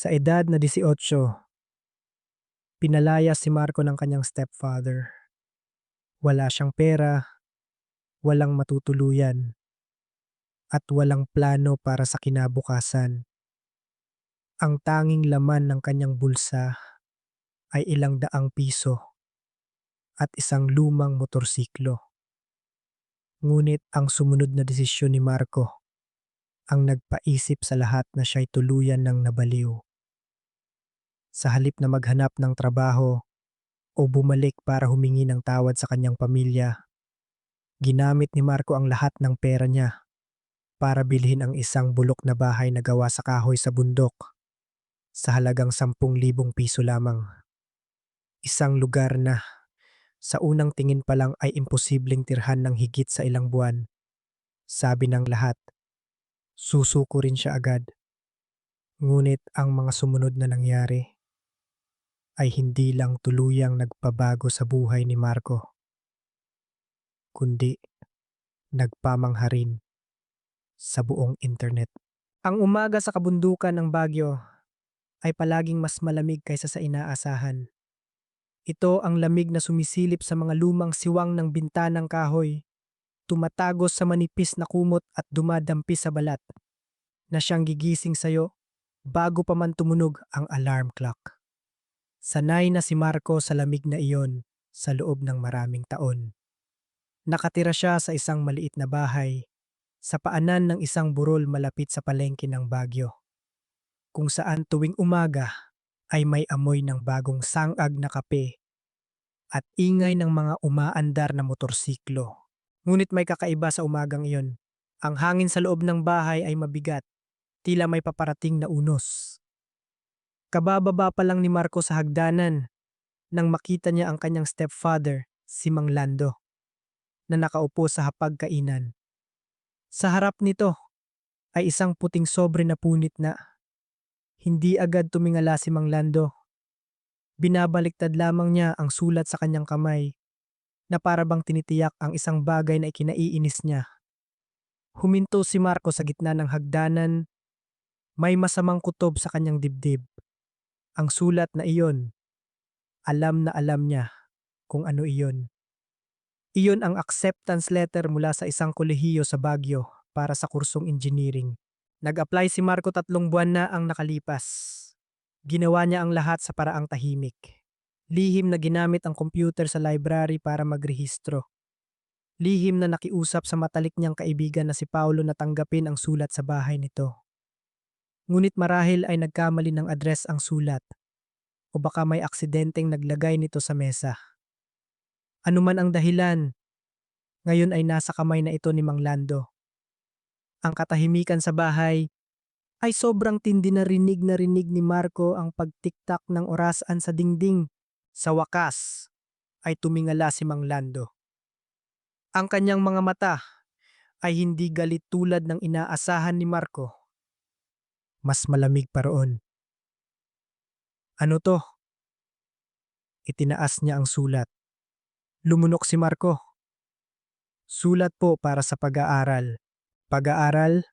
Sa edad na 18, pinalaya si Marco ng kanyang stepfather. Wala siyang pera, walang matutuluyan, at walang plano para sa kinabukasan. Ang tanging laman ng kanyang bulsa ay ilang daang piso at isang lumang motorsiklo. Ngunit ang sumunod na desisyon ni Marco ang nagpaisip sa lahat na siya'y tuluyan ng nabaliw. Sa halip na maghanap ng trabaho o bumalik para humingi ng tawad sa kanyang pamilya, ginamit ni Marco ang lahat ng pera niya para bilhin ang isang bulok na bahay na gawa sa kahoy sa bundok sa halagang 10,000 piso lamang. Isang lugar na sa unang tingin pa lang ay imposibleng tirhan ng higit sa ilang buwan. Sabi ng lahat, susuko rin siya agad. Ngunit ang mga sumunod na nangyari ay hindi lang tuluyang nagpabago sa buhay ni Marco, kundi nagpamangha rin sa buong internet. Ang umaga sa kabundukan ng Baguio ay palaging mas malamig kaysa sa inaasahan. Ito ang lamig na sumisilip sa mga lumang siwang ng bintanang kahoy, tumatagos sa manipis na kumot at dumadampi sa balat, na siyang gigising sa'yo bago pa man tumunog ang alarm clock. Sanay na si Marco sa lamig na iyon sa loob ng maraming taon. Nakatira siya sa isang maliit na bahay sa paanan ng isang burol malapit sa palengke ng Baguio, kung saan tuwing umaga ay may amoy ng bagong sangag na kape at ingay ng mga umaandar na motorsiklo. Ngunit may kakaiba sa umagang iyon. Ang hangin sa loob ng bahay ay mabigat, tila may paparating na unos. Kabababa pa lang ni Marco sa hagdanan nang makita niya ang kanyang stepfather, si Mang Lando, na nakaupo sa hapagkainan. Sa harap nito ay isang puting sobre na punit na. Hindi agad tumingala si Mang Lando. Binabaliktad lamang niya ang sulat sa kanyang kamay na para bang tinitiyak ang isang bagay na ikinaiinis niya. Huminto si Marco sa gitna ng hagdanan, may masamang kutob sa kanyang dibdib. Ang sulat na iyon, alam na alam niya kung ano iyon. Iyon ang acceptance letter mula sa isang kolehiyo sa Baguio para sa kursong engineering. Nag-apply si Marco 3 buwan na ang nakalipas. Ginawa niya ang lahat sa paraang tahimik. Lihim na ginamit ang computer sa library para magrehistro. Lihim na nakiusap sa matalik niyang kaibigan na si Paulo na tanggapin ang sulat sa bahay nito. Ngunit marahil ay nagkamali ng address ang sulat o baka may aksidenteng naglagay nito sa mesa. Ano man ang dahilan, ngayon ay nasa kamay na ito ni Mang Lando. Ang katahimikan sa bahay ay sobrang tindi na rinig ni Marco ang pagtiktak ng orasan sa dingding. Sa wakas ay tumingala si Mang Lando. Ang kanyang mga mata ay hindi galit tulad ng inaasahan ni Marco. Mas malamig pa roon. Ano to? Itinaas niya ang sulat. Lumunok si Marco. Sulat po para sa pag-aaral. Pag-aaral?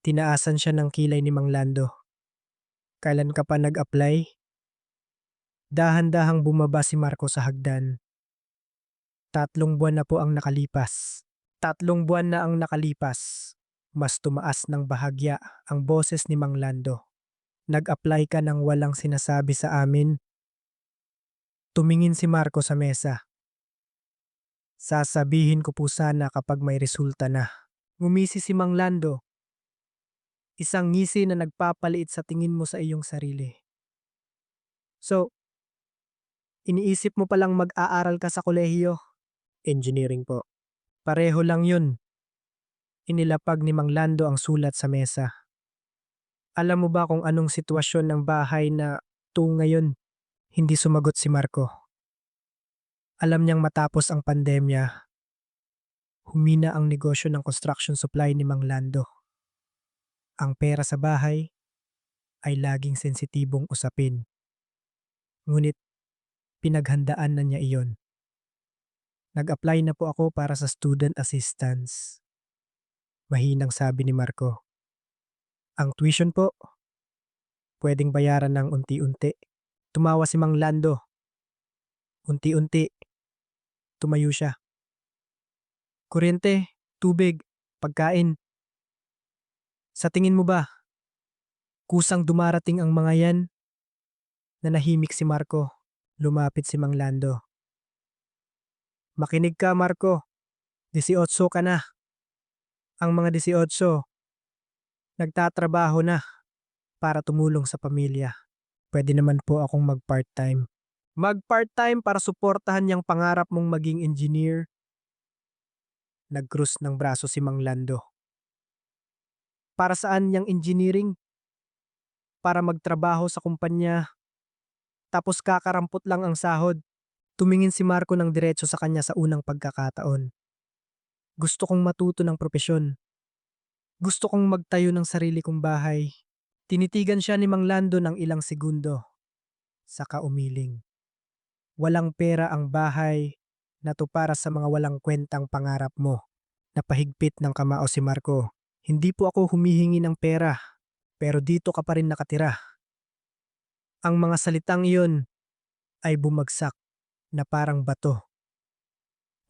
Tinaasan siya ng kilay ni Mang Lando. Kailan ka pa nag-apply? Dahan-dahang bumaba si Marco sa hagdan. 3 buwan na po ang nakalipas. 3 buwan na ang nakalipas. Mas tumaas ng bahagya ang boses ni Mang Lando. Nag-apply ka ng walang sinasabi sa amin? Tumingin si Marco sa mesa. Sasabihin ko po sana kapag may resulta na. Ngumisi si Mang Lando. Isang ngisi na nagpapaliit sa tingin mo sa iyong sarili. So, iniisip mo palang mag-aaral ka sa kolehiyo? Engineering po. Pareho lang yun. Inilapag ni Mang Lando ang sulat sa mesa. Alam mo ba kung anong sitwasyon ng bahay na ito ngayon? Hindi sumagot si Marco. Alam niyang matapos ang pandemya, humina ang negosyo ng construction supply ni Mang Lando. Ang pera sa bahay ay laging sensitibong usapin. Ngunit pinaghandaan na niya iyon. Nag-apply na po ako para sa student assistance. Mahinang sabi ni Marco. Ang tuition po, Pwedeng bayaran ng unti-unti. Tumawa si Mang Lando. Unti-unti, tumayo siya. Kuryente, tubig, pagkain. Sa tingin mo ba, kusang dumarating ang mga yan? Nanahimik si Marco. Lumapit si Mang Lando. Makinig ka, Marco. 18 ka na. Ang mga 18, nagtatrabaho na para tumulong sa pamilya. Pwede naman po akong mag-part-time. Mag-part-time para suportahan yung pangarap mong maging engineer. Nag-cross ng braso si Mang Lando. Para saan yung engineering? Para magtrabaho sa kumpanya, tapos kakarampot lang ang sahod. Tumingin si Marco ng diretso sa kanya sa unang pagkakataon. Gusto kong matuto ng propesyon. Gusto kong magtayo ng sarili kong bahay. Tinitigan siya ni Mang Lando ng ilang segundo. Saka umiling. Walang pera ang bahay na to para sa mga walang kwentang pangarap mo. Napahigpit ng kamao si Marco. Hindi po ako humihingi ng pera, pero dito ka pa rin nakatira. Ang mga salitang iyon ay bumagsak na parang bato.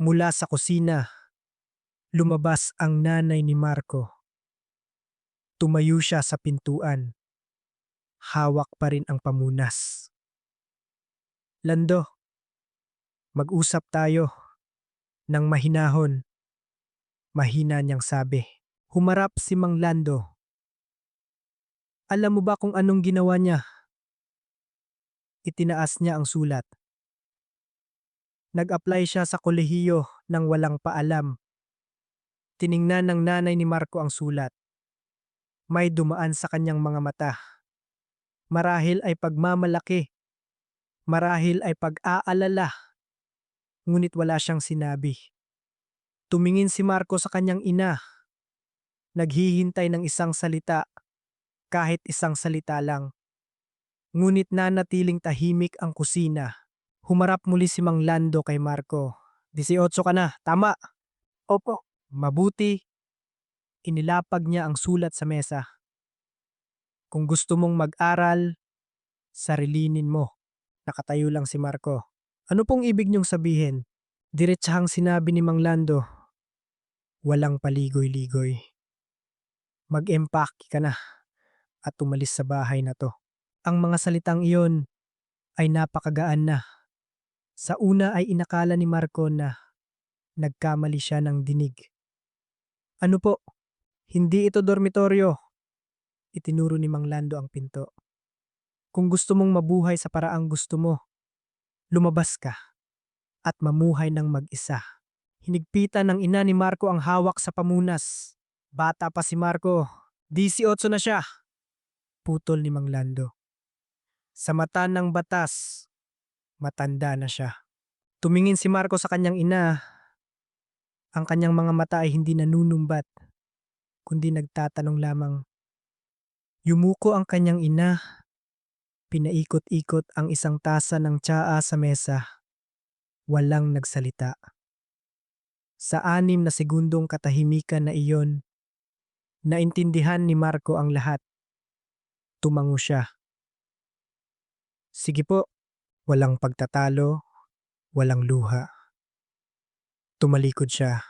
Mula sa kusina, lumabas ang nanay ni Marco. Tumayo siya sa pintuan. Hawak pa rin ang pamunas. Lando, mag-usap tayo. Nang mahinahon, mahina niyang sabi. Humarap si Mang Lando. Alam mo ba kung anong ginawa niya? Itinaas niya ang sulat. Nag-apply siya sa kolehiyo nang walang paalam. Tiningnan ng nanay ni Marco ang sulat. May dumaan sa kanyang mga mata. Marahil ay pagmamalaki. Marahil ay pag-aalala. Ngunit wala siyang sinabi. Tumingin si Marco sa kanyang ina. Naghihintay ng isang salita. Kahit isang salita lang. Ngunit nanatiling tahimik ang kusina. Humarap muli si Mang Lando kay Marco. 18 ka na, tama. Opo. Mabuti. Inilapag niya ang sulat sa mesa. Kung gusto mong mag-aral, sarilinin mo. Nakatayo lang si Marco. Ano pong ibig niyong sabihin? Diretsahang sinabi ni Mang Lando. Walang paligoy-ligoy. Mag-empake ka na at umalis sa bahay na to. Ang mga salitang iyon ay napakagaan na. Sa una ay inakala ni Marco na nagkamali siya ng dinig. Ano po? Hindi ito dormitoryo. Itinuro ni Mang Lando ang pinto. Kung gusto mong mabuhay sa paraang gusto mo, lumabas ka at mamuhay ng mag-isa. Hinigpitan ng ina ni Marco ang hawak sa pamunas. Bata pa si Marco. 18 na siya. Putol ni Mang Lando. Sa mata ng batas, matanda na siya. Tumingin si Marco sa kanyang ina. Ang kanyang mga mata ay hindi nanunumbat, kundi nagtatanong lamang. Yumuko ang kanyang ina. Pinaikot-ikot ang isang tasa ng tsaa sa mesa. Walang nagsalita. Sa 6 na segundong katahimikan na iyon, naintindihan ni Marco ang lahat. Tumango siya. Sige po, walang pagtatalo, walang luha. Tumalikod siya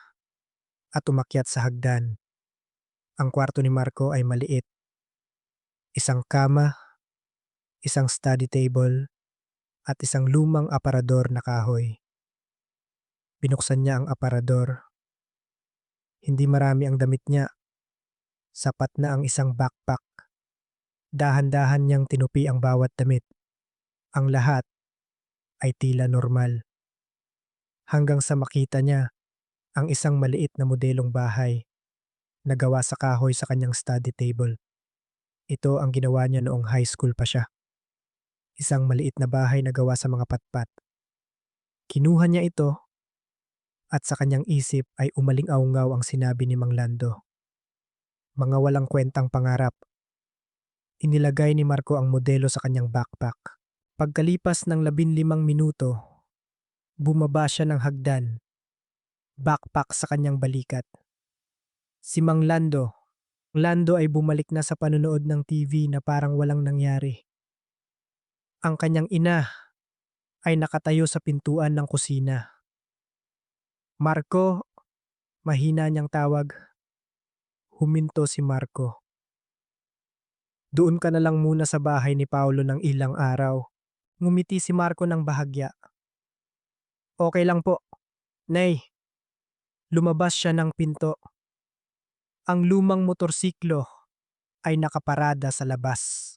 at umakyat sa hagdan. Ang kwarto ni Marco ay maliit. Isang kama, isang study table, at isang lumang aparador na kahoy. Binuksan niya ang aparador. Hindi marami ang damit niya. Sapat na ang isang backpack. Dahan-dahan niyang tinupi ang bawat damit. Ang lahat ay tila normal. Hanggang sa makita niya ang isang maliit na modelong bahay na gawa sa kahoy sa kanyang study table. Ito ang ginawa niya noong high school pa siya. Isang maliit na bahay na gawa sa mga patpat. Kinuha niya ito at sa kanyang isip ay umaling-aungaw ang sinabi ni Mang Lando. Mga walang kwentang pangarap. Inilagay ni Marco ang modelo sa kanyang backpack. Pagkalipas ng 15 minuto, bumaba siya ng hagdan. Backpack sa kanyang balikat. Si Mang Lando, Lando ay bumalik na sa panonood ng TV na parang walang nangyari. Ang kanyang ina ay nakatayo sa pintuan ng kusina. Marco, mahina niyang tawag. Huminto si Marco. Doon ka na lang muna sa bahay ni Paolo ng ilang araw. Ngumiti si Marco ng bahagya. Okay lang po. Nay, lumabas siya ng pinto. Ang lumang motorsiklo ay nakaparada sa labas.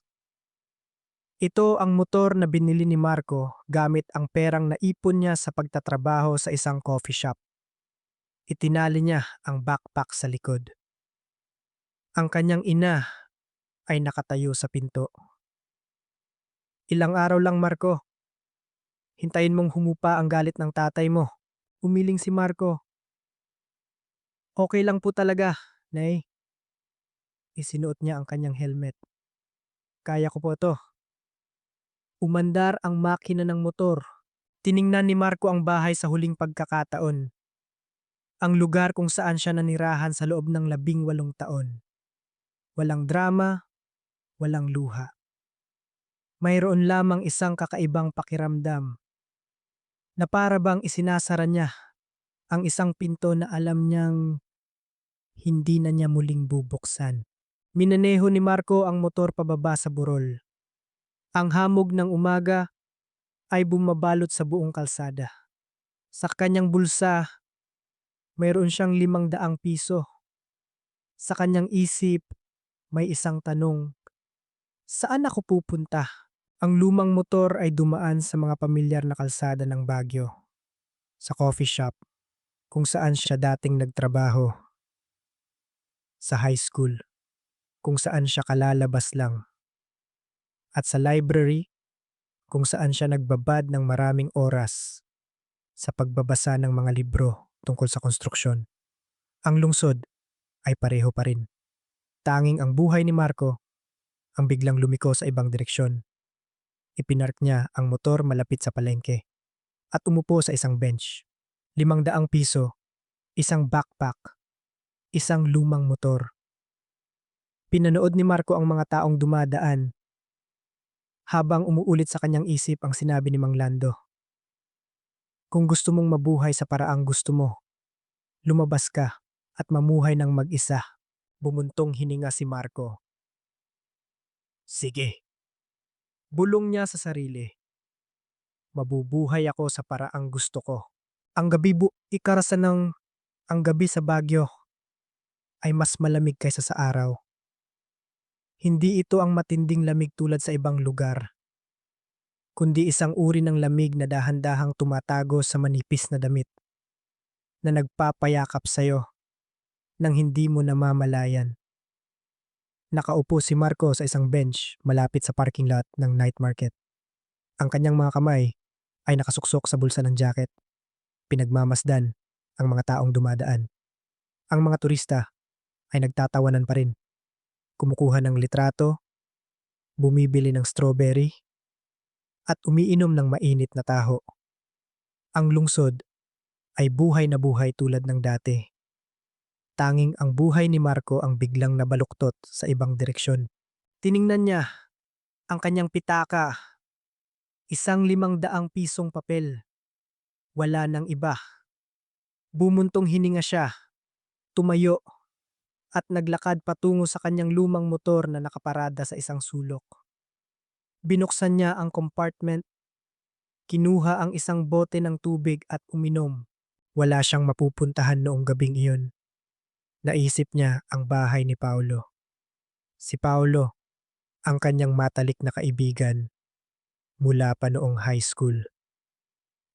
Ito ang motor na binili ni Marco gamit ang perang naipon niya sa pagtatrabaho sa isang coffee shop. Itinali niya ang backpack sa likod. Ang kanyang ina ay nakatayo sa pinto. Ilang araw lang, Marco. Hintayin mong humupa ang galit ng tatay mo. Umiling si Marco. Okay lang po talaga, Nay. Isinuot niya ang kanyang helmet. Kaya ko po to. Umandar ang makina ng motor. Tiningnan ni Marco ang bahay sa huling pagkakataon. Ang lugar kung saan siya nanirahan sa loob ng 18 taon. Walang drama, walang luha. Mayroon lamang isang kakaibang pakiramdam na para bang isinasara niya ang isang pinto na alam niyang hindi na niya muling bubuksan. Minaneho ni Marco ang motor pababa sa burol. Ang hamog ng umaga ay bumabalot sa buong kalsada. Sa kanyang bulsa, mayroon siyang 500 piso. Sa kanyang isip, may isang tanong. Saan ako pupunta? Ang lumang motor ay dumaan sa mga pamilyar na kalsada ng Baguio. Sa coffee shop, kung saan siya dating nagtrabaho. Sa high school, kung saan siya kalalabas lang. At sa library, kung saan siya nagbabad ng maraming oras sa pagbabasa ng mga libro tungkol sa konstruksyon. Ang lungsod ay pareho pa rin. Tanging ang buhay ni Marco ang biglang lumiko sa ibang direksyon. Ipinark niya ang motor malapit sa palengke at umupo sa isang bench. 500 piso, isang backpack, isang lumang motor. Pinanood ni Marco ang mga taong dumadaan habang umuulit sa kanyang isip ang sinabi ni Mang Lando. Kung gusto mong mabuhay sa paraang gusto mo, lumabas ka at mamuhay ng mag-isa. Bumuntong hininga si Marco. Sige. Bulong niya sa sarili. Mabubuhay ako sa paraang gusto ko. Ang gabi ikarasan ng ang gabi sa Baguio ay mas malamig kaysa sa araw. Hindi ito ang matinding lamig tulad sa ibang lugar, kundi isang uri ng lamig na dahan-dahang tumatago sa manipis na damit na nagpapayakap sa'yo nang hindi mo namamalayan. Nakaupo si Marco sa isang bench malapit sa parking lot ng night market. Ang kanyang mga kamay ay nakasuksok sa bulsa ng jacket. Pinagmamasdan ang mga taong dumadaan. Ang mga turista ay nagtatawanan pa rin. Kumukuha ng litrato, bumibili ng strawberry, at umiinom ng mainit na taho. Ang lungsod ay buhay na buhay tulad ng dati. Tanging ang buhay ni Marco ang biglang nabaluktot sa ibang direksyon. Tiningnan niya ang kanyang pitaka, isang 500 pisong papel. Wala nang iba. Bumuntong hininga siya, tumayo, at naglakad patungo sa kanyang lumang motor na nakaparada sa isang sulok. Binuksan niya ang compartment, kinuha ang isang bote ng tubig at uminom. Wala siyang mapupuntahan noong gabing iyon. Naisip niya ang bahay ni Paolo. Si Paolo, ang kanyang matalik na kaibigan mula pa noong high school.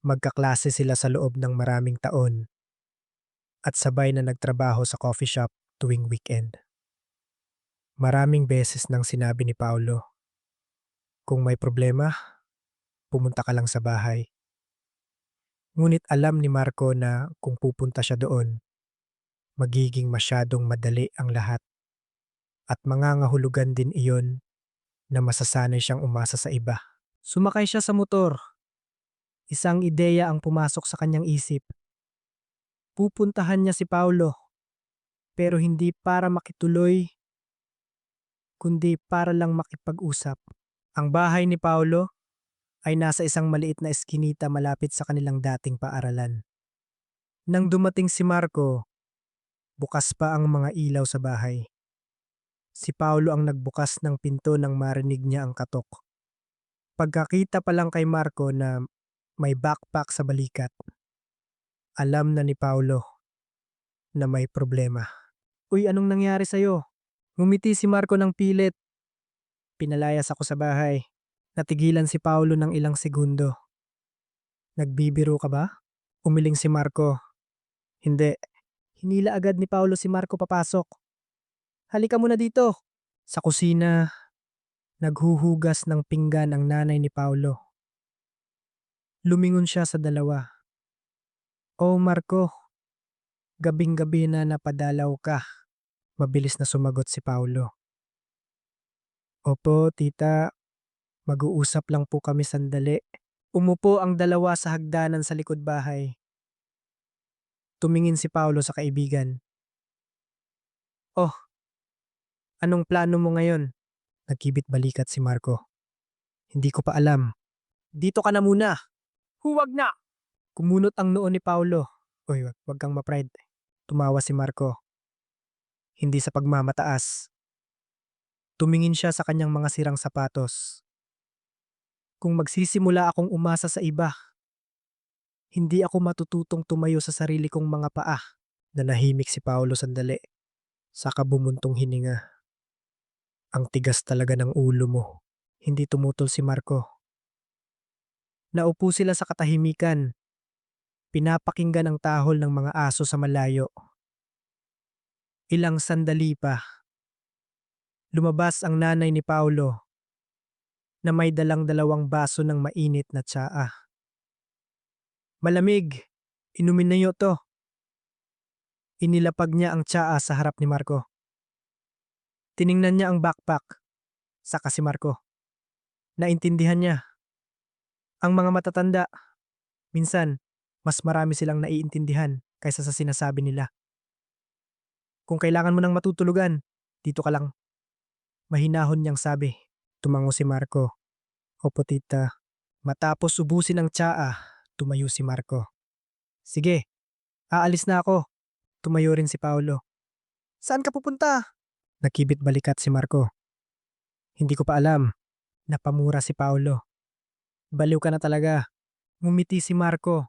Magkaklase sila sa loob ng maraming taon at sabay na nagtrabaho sa coffee shop tuwing weekend. Maraming beses nang sinabi ni Paolo, kung may problema, pumunta ka lang sa bahay. Ngunit alam ni Marco na kung pupunta siya doon, magiging masyadong madali ang lahat at mangangahulugan din iyon na masasanay siyang umasa sa iba. Sumakay siya sa motor. Isang ideya ang pumasok sa kanyang isip. Pupuntahan niya si Paolo, pero hindi para makituloy kundi para lang makipag-usap. Ang bahay ni Paolo ay nasa isang maliit na eskinita malapit sa kanilang dating paaralan. Nang dumating si Marco, bukas pa ang mga ilaw sa bahay. Si Paolo ang nagbukas ng pinto nang marinig niya ang katok. Pagkakita pa lang kay Marco na may backpack sa balikat, alam na ni Paolo na may problema. Uy, anong nangyari sa'yo? Ngumiti si Marco ng pilit. Pinalayas ako sa bahay. Natigilan si Paolo ng ilang segundo. Nagbibiro ka ba? Umiling si Marco. Hindi. Hinila agad ni Paolo si Marco papasok. Halika muna dito. Sa kusina, naghuhugas ng pinggan ang nanay ni Paolo. Lumingon siya sa dalawa. Oh Marco, gabing-gabi na napadalaw ka. Mabilis na sumagot si Paolo. Opo, tita. Mag-uusap lang po kami sandali. Umupo ang dalawa sa hagdanan sa likod bahay. Tumingin si Paolo sa kaibigan. Oh, anong plano mo ngayon? Nagkibit balikat si Marco. Hindi ko pa alam. Dito ka na muna. Huwag na! Kumunot ang noo ni Paolo. Uy, wag kang ma-pride. Tumawa si Marco. Hindi sa pagmamataas. Tumingin siya sa kanyang mga sirang sapatos. Kung magsisimula akong umasa sa iba, hindi ako matututong tumayo sa sarili kong mga paa. Nanahimik si Paolo sandali. Saka bumuntong hininga. Ang tigas talaga ng ulo mo. Hindi tumutol si Marco. Naupo sila sa katahimikan. Pinapakinggan ang tahol ng mga aso sa malayo. Ilang sandali pa. Lumabas ang nanay ni Paolo na may dalang-dalawang baso ng mainit na tsaa. Malamig, inumin niyo to. Inilapag niya ang tsaa sa harap ni Marco. Tiningnan niya ang backpack, saka si Marco. Naintindihan niya. Ang mga matatanda, minsan, mas marami silang naiintindihan kaysa sa sinasabi nila. Kung kailangan mo ng matutulugan, dito ka lang. Mahinahon niyang sabi. Tumango si Marco. Opo tita. Matapos ubusin ang tsaa, tumayo si Marco. Sige, aalis na ako. Tumayo rin si Paolo. Saan ka pupunta? Nakibit balikat si Marco. Hindi ko pa alam. Napamura si Paolo. Baliw ka na talaga. Ngumiti si Marco.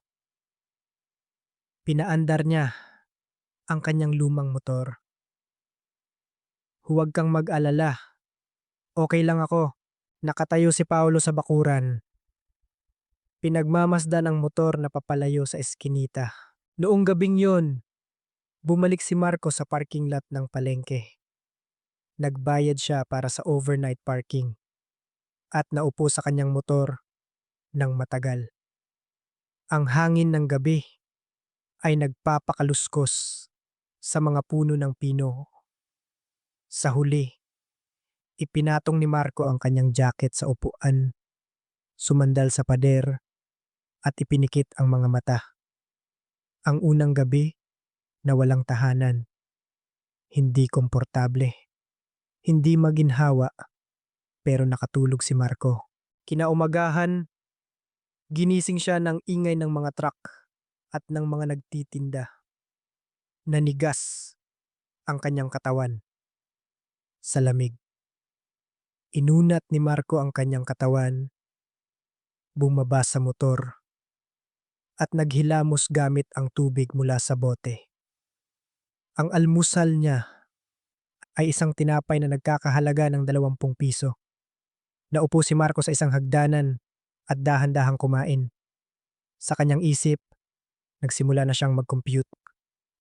Pinaandar niya ang kanyang lumang motor. Huwag kang mag-alala. Okay lang ako. Nakatayo si Paolo sa bakuran. Pinagmamasdan ang motor na papalayo sa eskinita. Noong gabing yon, bumalik si Marco sa parking lot ng palengke. Nagbayad siya para sa overnight parking at naupo sa kanyang motor ng matagal. Ang hangin ng gabi ay nagpapakaluskos sa mga puno ng pino. Sa huli, ipinatong ni Marco ang kanyang jacket sa upuan, sumandal sa pader, at ipinikit ang mga mata. Ang unang gabi na walang tahanan, hindi komportable, hindi maginhawa, pero nakatulog si Marco. Kinaumagahan, ginising siya ng ingay ng mga truck at ng mga nagtitinda. Nanigas ang kanyang katawan sa lamig. Inunat ni Marco ang kanyang katawan, bumaba sa motor, at naghilamos gamit ang tubig mula sa bote. Ang almusal niya ay isang tinapay na nagkakahalaga ng 20 piso. Naupo si Marco sa isang hagdanan at dahan-dahang kumain. Sa kanyang isip, nagsimula na siyang mag-compute.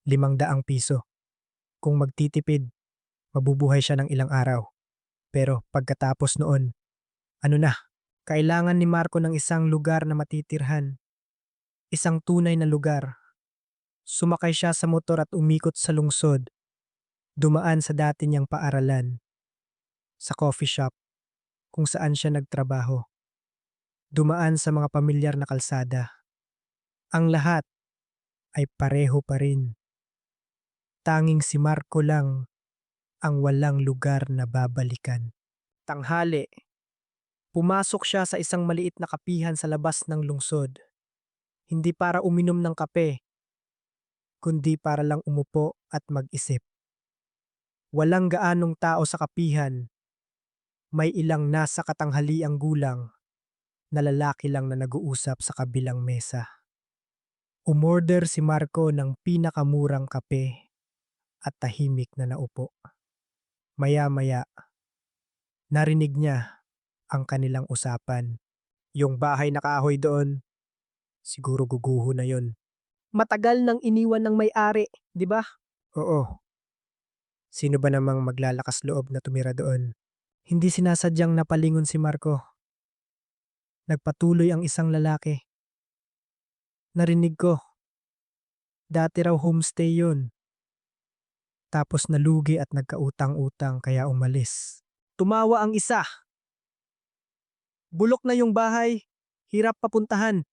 500 piso. Kung magtitipid, mabubuhay siya ng ilang araw. Pero pagkatapos noon, ano na? Kailangan ni Marco ng isang lugar na matitirhan. Isang tunay na lugar. Sumakay siya sa motor at umikot sa lungsod. Dumaan sa dati niyang paaralan. Sa coffee shop kung saan siya nagtrabaho. Dumaan sa mga pamilyar na kalsada. Ang lahat ay pareho pa rin. Tanging si Marco lang ang walang lugar na babalikan. Tanghali, pumasok siya sa isang maliit na kapihan sa labas ng lungsod. Hindi para uminom ng kape, kundi para lang umupo at mag-isip. Walang gaanong tao sa kapihan, may ilang nasa katanghaliang gulang na lalaki lang na nag-uusap sa kabilang mesa. Umorder si Marco ng pinakamurang kape at tahimik na naupo. Maya-maya, narinig niya ang kanilang usapan. Yung bahay na kahoy doon, siguro guguho na yon. Matagal nang iniwan ng may-ari, di ba? Oo. Sino ba namang maglalakas loob na tumira doon? Hindi sinasadyang napalingon si Marco. Nagpatuloy ang isang lalaki. Narinig ko, dati raw homestay yun. Tapos nalugi at nagkautang-utang kaya umalis. Tumawa ang isa. Bulok na yung bahay, hirap papuntahan.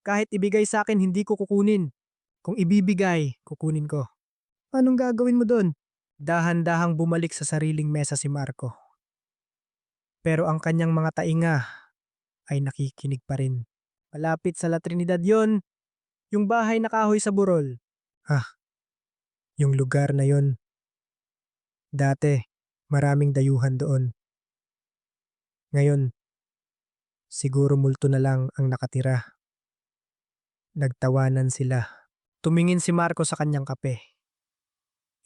Kahit ibigay sa akin, hindi ko kukunin. Kung ibibigay, kukunin ko. Anong gagawin mo doon? Dahan-dahang bumalik sa sariling mesa si Marco. Pero ang kanyang mga tainga ay nakikinig pa rin. Malapit sa La Trinidad yon, yung bahay na kahoy sa burol. Yung lugar na yon. Dati, maraming dayuhan doon. Ngayon, siguro multo na lang ang nakatira. Nagtawanan sila. Tumingin si Marco sa kanyang kape.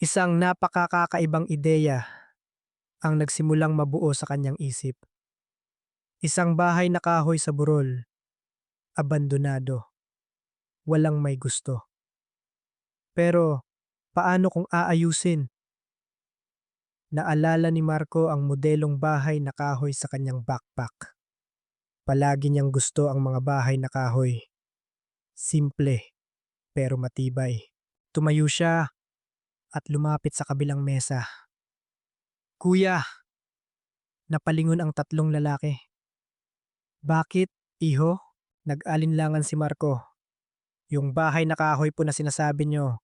Isang napakakakaibang ideya ang nagsimulang mabuo sa kanyang isip. Isang bahay na kahoy sa burol, abandonado, walang may gusto. Pero paano kung aayusin? Naalala ni Marco ang modelong bahay na kahoy sa kanyang backpack. Palagi niyang gusto ang mga bahay na kahoy. Simple, pero matibay. Tumayo siya at lumapit sa kabilang mesa. Kuya, napalingon ang tatlong lalaki. Bakit, iho? Nag-alinlangan si Marco. Yung bahay na kahoy po na sinasabi niyo.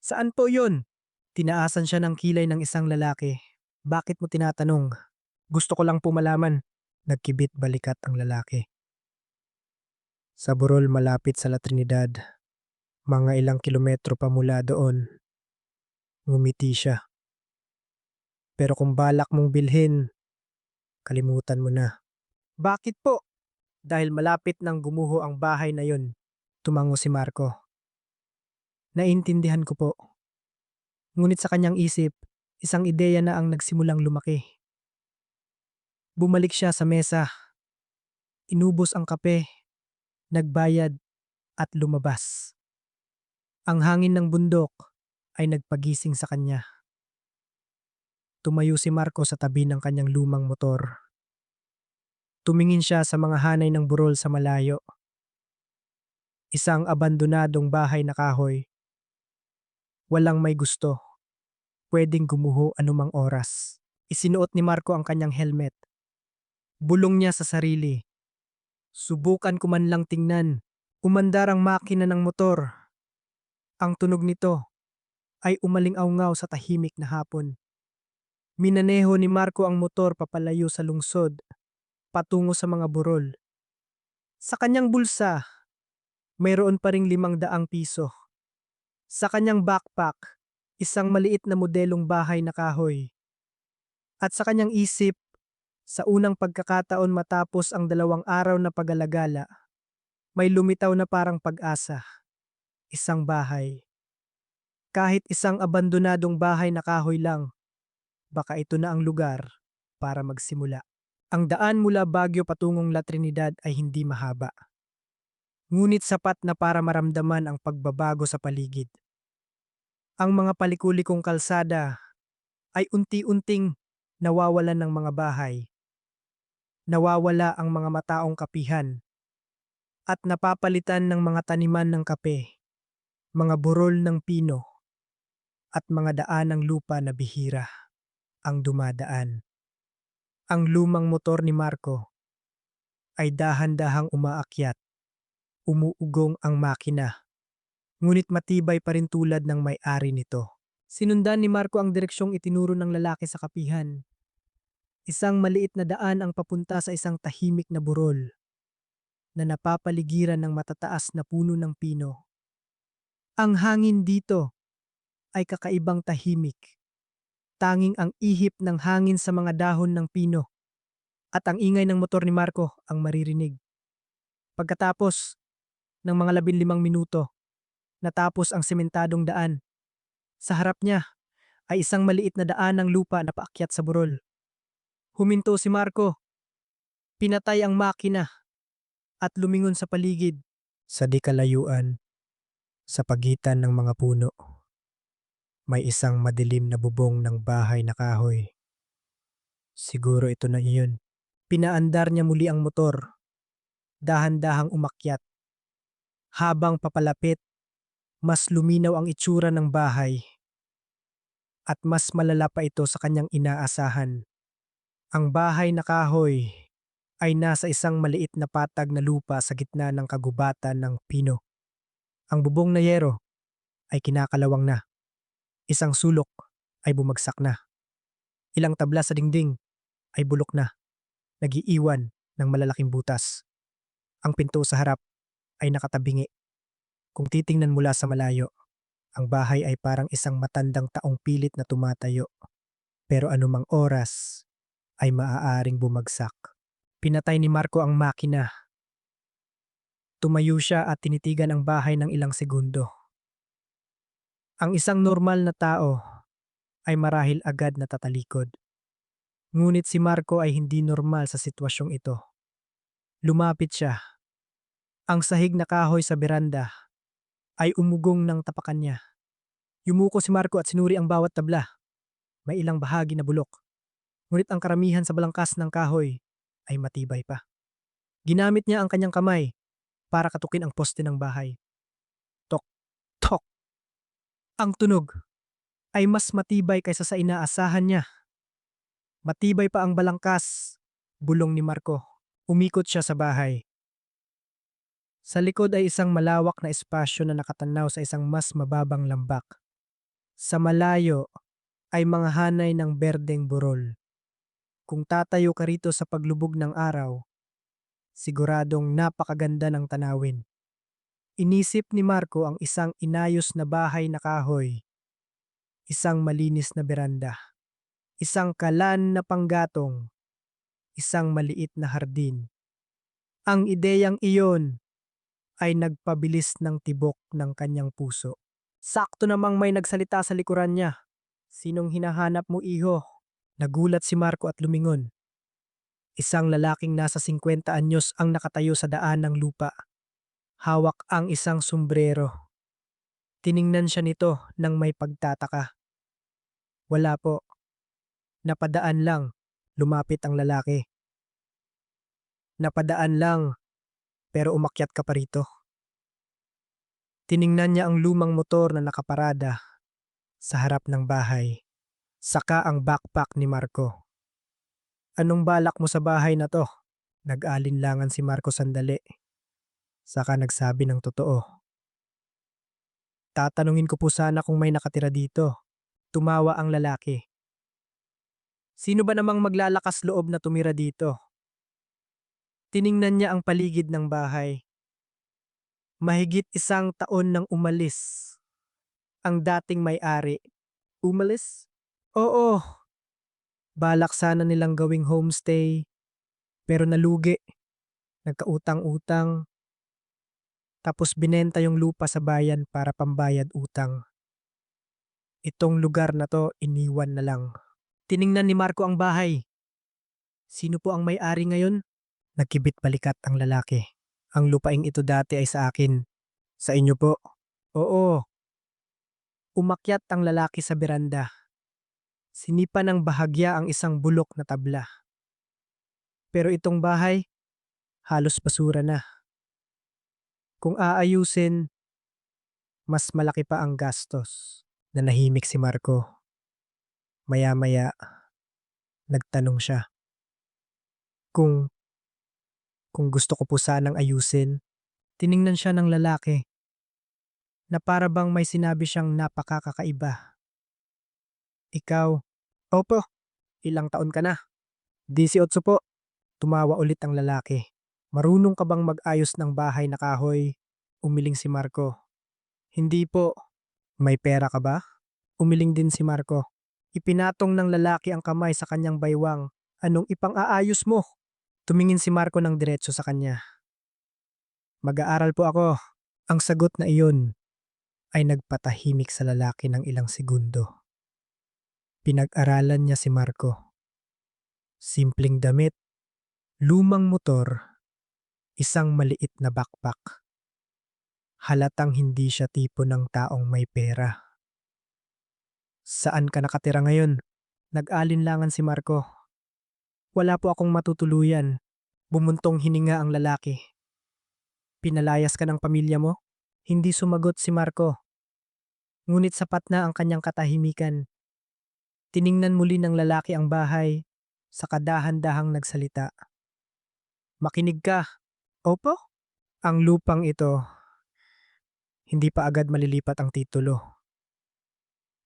Saan po yun? Tinaasan siya ng kilay ng isang lalaki. Bakit mo tinatanong? Gusto ko lang po malaman. Nagkibit balikat ang lalaki. Sa burol malapit sa La Trinidad, mga ilang kilometro pa mula doon. Ngumiti siya. Pero kung balak mong bilhin, kalimutan mo na. Bakit po? Dahil malapit nang gumuho ang bahay na yon. Tumango si Marco. Naintindihan ko po. Ngunit sa kanyang isip, isang ideya na ang nagsimulang lumaki. Bumalik siya sa mesa. Inubos ang kape, nagbayad at lumabas. Ang hangin ng bundok ay nagpagising sa kanya. Tumayo si Marco sa tabi ng kanyang lumang motor. Tumingin siya sa mga hanay ng burol sa malayo. Isang abandonadong bahay na kahoy. Walang may gusto. Pwedeng gumuho anumang oras. Isinuot ni Marco ang kanyang helmet. Bulong niya sa sarili. Subukan ko man lang tingnan. Umandar ang makina ng motor. Ang tunog nito ay umaling-awngaw sa tahimik na hapon. Minaneho ni Marco ang motor papalayo sa lungsod, patungo sa mga burol. Sa kanyang bulsa, mayroon pa ring 500 piso. Sa kanyang backpack, isang maliit na modelong bahay na kahoy. At sa kanyang isip, sa unang pagkakataon matapos ang 2 araw na pag-alagala, may lumitaw na parang pag-asa. Isang bahay. Kahit isang abandonadong bahay na kahoy lang, baka ito na ang lugar para magsimula. Ang daan mula Baguio patungong La Trinidad ay hindi mahaba. Ngunit sapat na para maramdaman ang pagbabago sa paligid. Ang mga palikulikong kalsada ay unti-unting nawawalan ng mga bahay. Nawawala ang mga mataong kapihan at napapalitan ng mga taniman ng kape, mga burol ng pino at mga daan ng lupa na bihira ang dumadaan. Ang lumang motor ni Marco ay dahan-dahang umaakyat. Umuugong ang makina, ngunit matibay pa rin tulad ng may-ari nito. Sinundan ni Marco ang direksyong itinuro ng lalaki sa kapihan. Isang maliit na daan ang papunta sa isang tahimik na burol na napapaligiran ng matataas na puno ng pino. Ang hangin dito ay kakaibang tahimik. Tanging ang ihip ng hangin sa mga dahon ng pino at ang ingay ng motor ni Marco ang maririnig. Pagkatapos ng mga 15 minuto, natapos ang sementadong daan. Sa harap niya ay isang maliit na daan ng lupa na paakyat sa burol. Huminto si Marco, pinatay ang makina at lumingon sa paligid. Sa di kalayuan, sa pagitan ng mga puno, may isang madilim na bubong ng bahay na kahoy. Siguro ito na iyon. Pinaandar niya muli ang motor, dahan-dahang umakyat. Habang papalapit, mas luminaw ang itsura ng bahay at mas malala pa ito sa kanyang inaasahan. Ang bahay na kahoy ay nasa isang maliit na patag na lupa sa gitna ng kagubatan ng pino. Ang bubong na yero ay kinakalawang na. Isang sulok ay bumagsak na. Ilang tabla sa dingding ay bulok na, nagiiwan ng malalaking butas. Ang pinto sa harap ay nakatabingi. Kung titingnan mula sa malayo, ang bahay ay parang isang matandang taong pilit na tumatayo. Pero anumang oras ay maaaring bumagsak. Pinatay ni Marco ang makina. Tumayo siya at tinitigan ang bahay ng ilang segundo. Ang isang normal na tao ay marahil agad na tatalikod. Ngunit si Marco ay hindi normal sa sitwasyong ito. Lumapit siya. Ang sahig na kahoy sa beranda ay umugong ng tapakan niya. Yumuko si Marco at sinuri ang bawat tabla. May ilang bahagi na bulok. Ngunit ang karamihan sa balangkas ng kahoy ay matibay pa. Ginamit niya ang kanyang kamay para katukin ang poste ng bahay. Tok, tok. Ang tunog ay mas matibay kaysa sa inaasahan niya. Matibay pa ang balangkas, bulong ni Marco. Umikot siya sa bahay. Sa likod ay isang malawak na espasyo na nakatanaw sa isang mas mababang lambak. Sa malayo ay mga hanay ng berdeng burol. Kung tatayo ka rito sa paglubog ng araw, siguradong napakaganda ng tanawin. Inisip ni Marco ang isang inayos na bahay na kahoy, isang malinis na beranda, isang kalan na panggatong, isang maliit na hardin. Ang ideyang iyon ay nagpabilis ng tibok ng kanyang puso. Sakto namang may nagsalita sa likuran niya. Sinong hinahanap mo, iho? Nagulat si Marco at lumingon. Isang lalaking nasa 50 anyos ang nakatayo sa daan ng lupa. Hawak ang isang sombrero. Tiningnan siya nito nang may pagtataka. Wala po. Napadaan lang. Lumapit ang lalaki. Napadaan lang, pero umakyat ka pa rito. Tiningnan niya ang lumang motor na nakaparada sa harap ng bahay. Saka ang backpack ni Marco. Anong balak mo sa bahay na to? Nag-alinlangan si Marco sandali. Saka nagsabi ng totoo. Tatanungin ko po sana kung may nakatira dito. Tumawa ang lalaki. Sino ba namang maglalakas loob na tumira dito? Tiningnan niya ang paligid ng bahay. Mahigit 1 taon nang umalis ang dating may-ari. Umalis? Oo. Balak sana nilang gawing homestay, pero nalugi. Nagkautang-utang. Tapos binenta yung lupa sa bayan para pambayad utang. Itong lugar na to iniwan na lang. Tiningnan ni Marco ang bahay. Sino po ang may-ari ngayon? Nagkibit balikat ang lalaki. Ang lupaing ito dati ay sa akin. Sa inyo po? Oo. Umakyat ang lalaki sa beranda. Sinipa ng bahagya ang isang bulok na tabla. Pero itong bahay, halos basura na. Kung aayusin, mas malaki pa ang gastos. Nanahimik si Marco. Maya-maya, nagtanong siya. Kung gusto ko po sanang ayusin, tiningnan siya ng lalaki na para bang may sinabi siyang napakakaiba. Ikaw? Opo, ilang taon ka na? 18 po. Tumawa ulit ang lalaki. Marunong ka bang mag-ayos ng bahay na kahoy? Umiling si Marco. Hindi po. May pera ka ba? Umiling din si Marco. Ipinatong ng lalaki ang kamay sa kanyang baywang. Anong ipang-aayos mo? Tumingin si Marco ng diretso sa kanya. Mag-aaral po ako. Ang sagot na iyon ay nagpatahimik sa lalaki ng ilang segundo. Pinag-aralan niya si Marco. Simpleng damit, lumang motor, isang maliit na backpack. Halatang hindi siya tipo ng taong may pera. Saan ka nakatira ngayon? Nag-alinlangan si Marco. Wala po akong matutuluyan. Bumuntong hininga ang lalaki. Pinalayas ka ng pamilya mo? Hindi sumagot si Marco. Ngunit sapat na ang kanyang katahimikan. Tiningnan muli ng lalaki ang bahay, sa kadahan-dahang nagsalita. Makinig ka. Opo? Ang lupang ito, hindi pa agad malilipat ang titulo.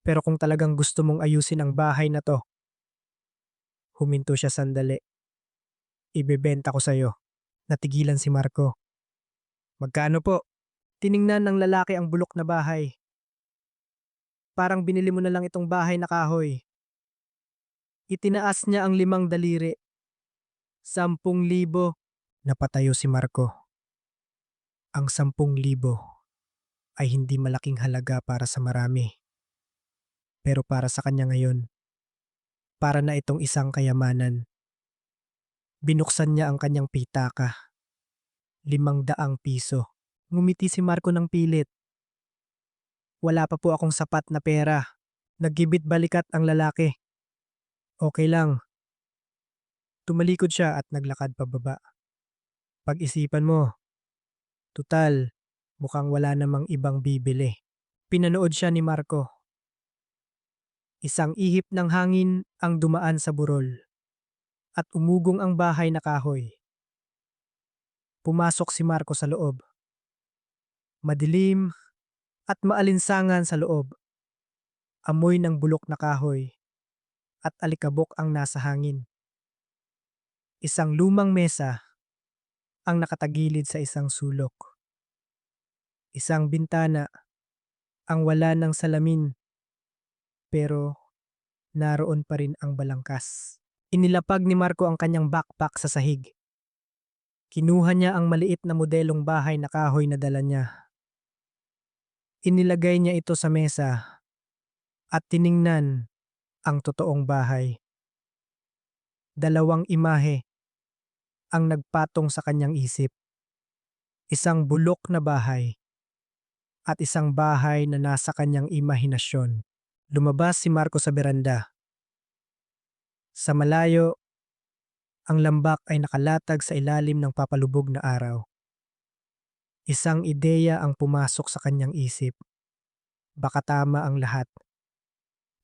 Pero kung talagang gusto mong ayusin ang bahay na to, huminto siya sandali. Ibebenta ko sa'yo. Natigilan si Marco. Magkano po? Tiningnan ng lalaki ang bulok na bahay. Parang binili mo na lang itong bahay na kahoy. Itinaas niya ang 5 daliri. 10,000. Napatayo si Marco. Ang 10,000 ay hindi malaking halaga para sa marami. Pero para sa kanya ngayon, para na itong isang kayamanan. Binuksan niya ang kanyang pitaka. 500 piso. Ngumiti si Marco ng pilit. Wala pa po akong sapat na pera. Naggibit balikat ang lalaki. Okay lang. Tumalikod siya at naglakad pababa. Pag-isipan mo, tutal, mukhang wala namang ibang bibili. Pinanood siya ni Marco. Isang ihip ng hangin ang dumaan sa burol at umugong ang bahay na kahoy. Pumasok si Marco sa loob. Madilim at maalinsangan sa loob. Amoy ng bulok na kahoy at alikabok ang nasa hangin. Isang lumang mesa ang nakatagilid sa isang sulok. Isang bintana ang wala ng salamin pero naroon pa rin ang balangkas. Inilapag ni Marco ang kanyang backpack sa sahig. Kinuha niya ang maliit na modelong bahay na kahoy na dala niya. Inilagay niya ito sa mesa at tiningnan ang totoong bahay. 2 imahe ang nagpatong sa kanyang isip. Isang bulok na bahay at isang bahay na nasa kanyang imahinasyon. Lumabas si Marco sa beranda. Sa malayo, ang lambak ay nakalatag sa ilalim ng papalubog na araw. Isang ideya ang pumasok sa kanyang isip. Baka tama ang lahat.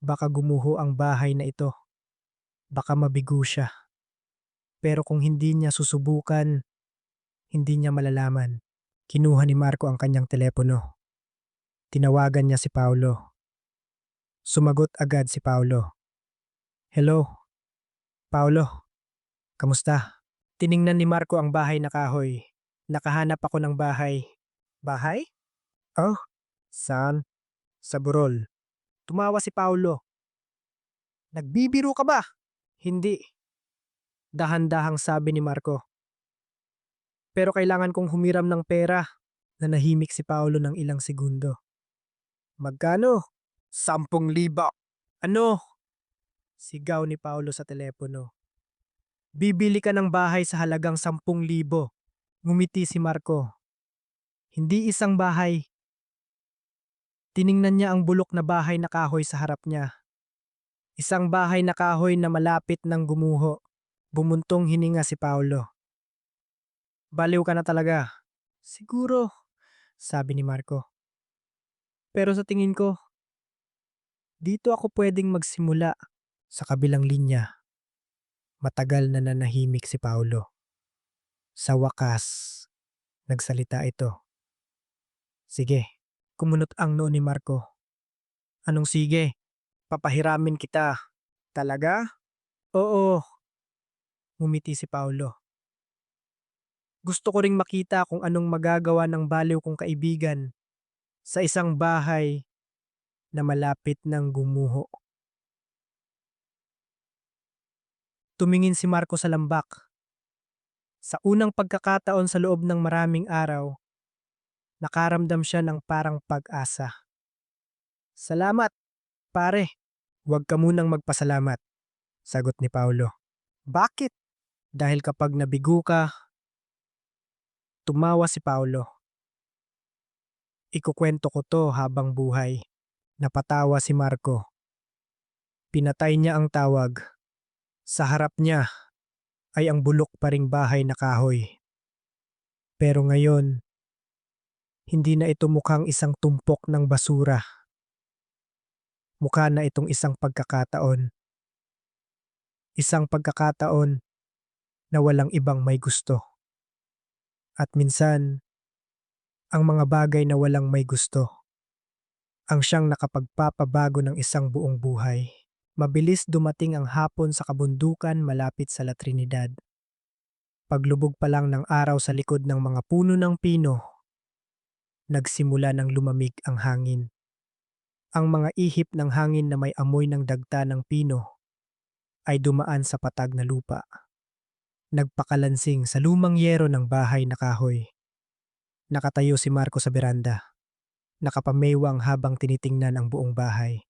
Baka gumuho ang bahay na ito. Baka mabigo siya. Pero kung hindi niya susubukan, hindi niya malalaman. Kinuha ni Marco ang kanyang telepono. Tinawagan niya si Paulo. Sumagot agad si Paulo. Hello, Paulo. Kamusta? Tiningnan ni Marco ang bahay na kahoy. Nakahanap ako ng bahay. Bahay? Oh, saan? Sa burol. Tumawa si Paulo. Nagbibiro ka ba? Hindi. Dahan-dahang sabi ni Marco. Pero kailangan kong humiram ng pera. Nanahimik si Paulo ng ilang segundo. Magkano? 10,000. Ano? Sigaw ni Paulo sa telepono. Bibili ka ng bahay sa halagang 10,000. Ngumiti si Marco. Hindi isang bahay. Tiningnan niya ang bulok na bahay na kahoy sa harap niya. Isang bahay na kahoy na malapit ng gumuho. Bumuntong hininga si Paulo. Baliw ka na talaga. Siguro, sabi ni Marco. Pero sa tingin ko, dito ako pwedeng magsimula. Sa kabilang linya, matagal na nanahimik si Paulo. Sa wakas, nagsalita ito. Sige, kumunot ang noo ni Marco. Anong sige? Papahiramin kita. Talaga? Oo, ngumiti si Paulo. Gusto ko ring makita kung anong magagawa ng baliw kong kaibigan sa isang bahay na malapit ng gumuho. Tumingin si Marco sa lambak. Sa unang pagkakataon sa loob ng maraming araw, nakaramdam siya ng parang pag-asa. Salamat, pare. Huwag ka munang magpasalamat, sagot ni Paulo. Bakit? Dahil kapag nabigo ka, tumawa si Paulo. Ikukwento ko to habang buhay. Napatawa si Marco. Pinatay niya ang tawag. Sa harap niya ay ang bulok pa ring bahay na kahoy. Pero ngayon, hindi na ito mukhang isang tumpok ng basura. Mukha na itong isang pagkakataon. Isang pagkakataon na walang ibang may gusto. At minsan, ang mga bagay na walang may gusto ang siyang nakapagpapabago ng isang buong buhay. Mabilis dumating ang hapon sa kabundukan malapit sa La Trinidad. Paglubog pa lang ng araw sa likod ng mga puno ng pino, nagsimula ng lumamig ang hangin. Ang mga ihip ng hangin na may amoy ng dagta ng pino ay dumaan sa patag na lupa. Nagpakalansing sa lumang yero ng bahay na kahoy. Nakatayo si Marco sa beranda. Nakapameywang habang tinitingnan ang buong bahay.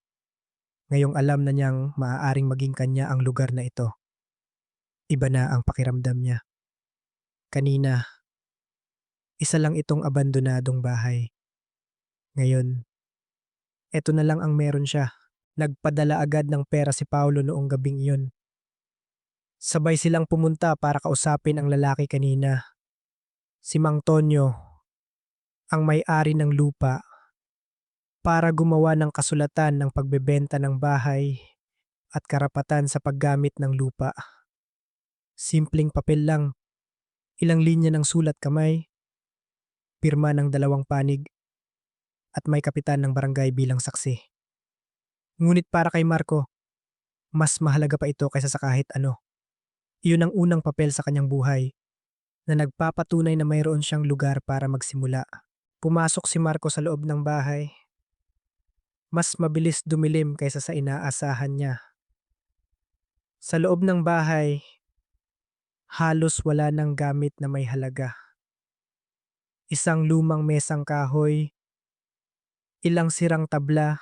Ngayong alam na niyang maaaring maging kanya ang lugar na ito. Iba na ang pakiramdam niya. Kanina, isa lang itong abandonadong bahay. Ngayon, eto na lang ang meron siya. Nagpadala agad ng pera si Paulo noong gabing iyon. Sabay silang pumunta para kausapin ang lalaki kanina. Si Mang Tonyo, ang may-ari ng lupa, para gumawa ng kasulatan ng pagbebenta ng bahay at karapatan sa paggamit ng lupa. Simpleng papel lang, ilang linya ng sulat kamay, pirma ng 2 panig, at may kapitan ng barangay bilang saksi. Ngunit para kay Marco, mas mahalaga pa ito kaysa sa kahit ano. Iyon ang unang papel sa kanyang buhay na nagpapatunay na mayroon siyang lugar para magsimula. Pumasok si Marco sa loob ng bahay. Mas mabilis dumilim kaysa sa inaasahan niya. Sa loob ng bahay, halos wala ng gamit na may halaga. Isang lumang mesang kahoy, ilang sirang tabla,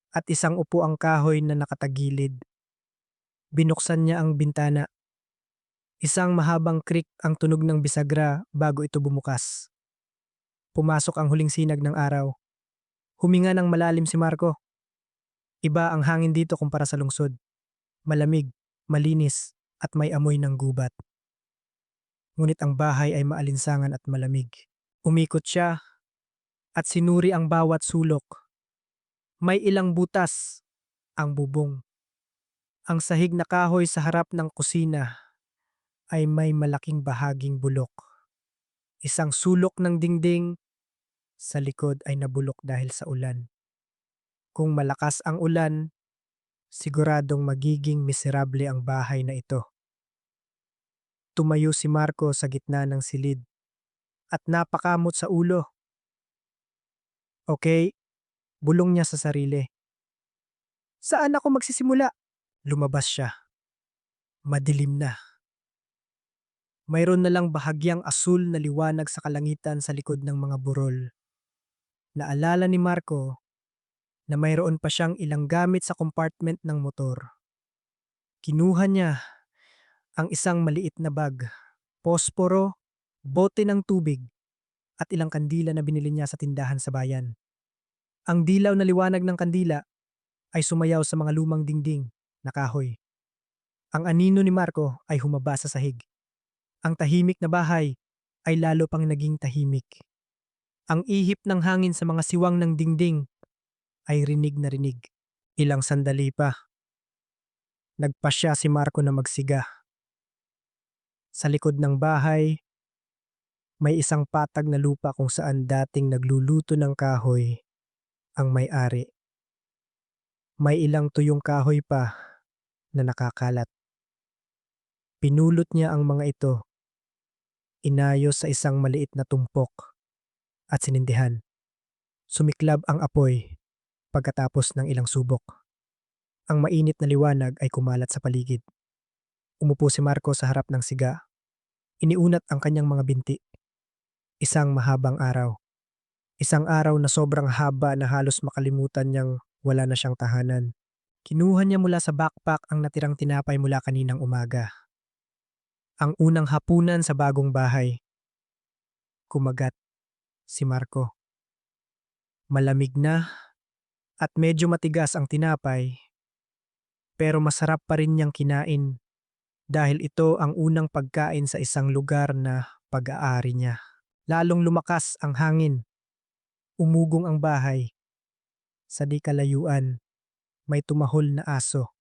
at isang upuang kahoy na nakatagilid. Binuksan niya ang bintana. Isang mahabang krik ang tunog ng bisagra bago ito bumukas. Pumasok ang huling sinag ng araw. Huminga ng malalim si Marco. Iba ang hangin dito kumpara sa lungsod. Malamig, malinis, at may amoy ng gubat. Ngunit ang bahay ay maalinsangan at malamig. Umikot siya at sinuri ang bawat sulok. May ilang butas ang bubong. Ang sahig na kahoy sa harap ng kusina ay may malaking bahaging bulok. Isang sulok ng dingding sa likod ay nabulok dahil sa ulan. Kung malakas ang ulan, siguradong magiging miserable ang bahay na ito. Tumayo si Marco sa gitna ng silid at napakamot sa ulo. Okay, bulong niya sa sarili. Saan ako magsisimula? Lumabas siya. Madilim na. Mayroon na lang bahagyang asul na liwanag sa kalangitan sa likod ng mga burol. Naalala ni Marco na mayroon pa siyang ilang gamit sa compartment ng motor. Kinuha niya ang isang maliit na bag, posporo, bote ng tubig, at ilang kandila na binili niya sa tindahan sa bayan. Ang dilaw na liwanag ng kandila ay sumayaw sa mga lumang dingding na kahoy. Ang anino ni Marco ay humaba sa sahig. Ang tahimik na bahay ay lalo pang naging tahimik. Ang ihip ng hangin sa mga siwang ng dingding ay rinig na rinig. Ilang sandali pa. Nagpasya si Marco na magsiga. Sa likod ng bahay, may isang patag na lupa kung saan dating nagluluto ng kahoy ang may-ari. May ilang tuyong kahoy pa na nakakalat. Pinulot niya ang mga ito, inayos sa isang maliit na tumpok at sinindihan. Sumiklab ang apoy pagkatapos ng ilang subok. Ang mainit na liwanag ay kumalat sa paligid. Umupo si Marco sa harap ng siga. Iniunat ang kanyang mga binti. Isang mahabang araw. Isang araw na sobrang haba na halos makalimutan niyang wala na siyang tahanan. Kinuha niya mula sa backpack ang natirang tinapay mula kaninang umaga. Ang unang hapunan sa bagong bahay. Kumagat si Marco. Malamig na at medyo matigas ang tinapay, pero masarap pa rin niyang kinain dahil ito ang unang pagkain sa isang lugar na pag-aari niya. Lalong lumakas ang hangin. Umugong ang bahay. Sa di kalayuan, may tumahol na aso.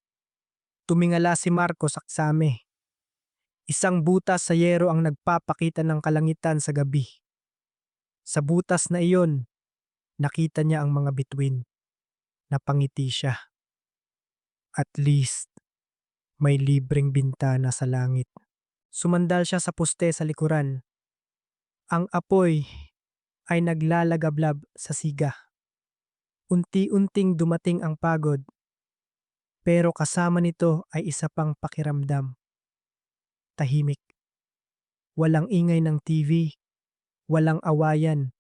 Tumingala si Marco sa eksame. Isang butas sa yero ang nagpapakita ng kalangitan sa gabi. Sa butas na iyon, nakita niya ang mga bituin. Napangiti siya. At least, may libreng bintana sa langit. Sumandal siya sa poste sa likuran. Ang apoy ay naglalagablab sa siga. Unti-unting dumating ang pagod, pero kasama nito ay isa pang pakiramdam. Tahimik. Walang ingay ng TV, walang awayan,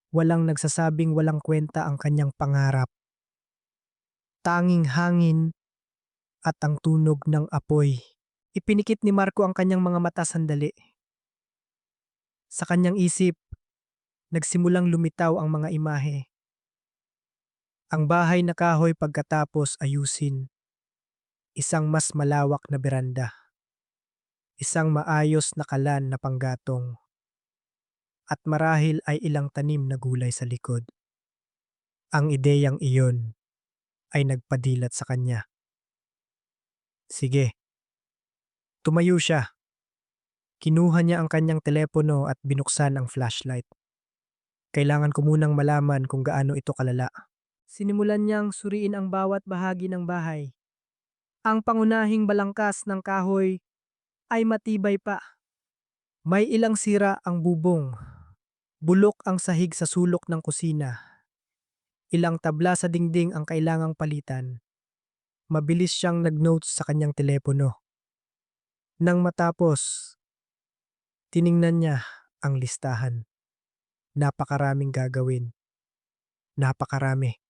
walang nagsasabing walang kwenta ang kanyang pangarap. Tanging hangin at ang tunog ng apoy. Ipinikit ni Marco ang kanyang mga mata sandali. Sa kanyang isip, nagsimulang lumitaw ang mga imahe. Ang bahay na kahoy pagkatapos ayusin. Isang mas malawak na beranda. Isang maayos na kalan na panggatong. At marahil ay ilang tanim na gulay sa likod. Ang ideyang iyon ay nagpadilat sa kanya. Sige. Tumayo siya. Kinuha niya ang kanyang telepono at binuksan ang flashlight. Kailangan ko munang malaman kung gaano ito kalala. Sinimulan niyang suriin ang bawat bahagi ng bahay. Ang pangunahing balangkas ng kahoy ay matibay pa. May ilang sira ang bubong. Bulok ang sahig sa sulok ng kusina. Ilang tabla sa dingding ang kailangang palitan. Mabilis siyang nag-notes sa kanyang telepono. Nang matapos, tiningnan niya ang listahan. Napakaraming gagawin. Napakarami.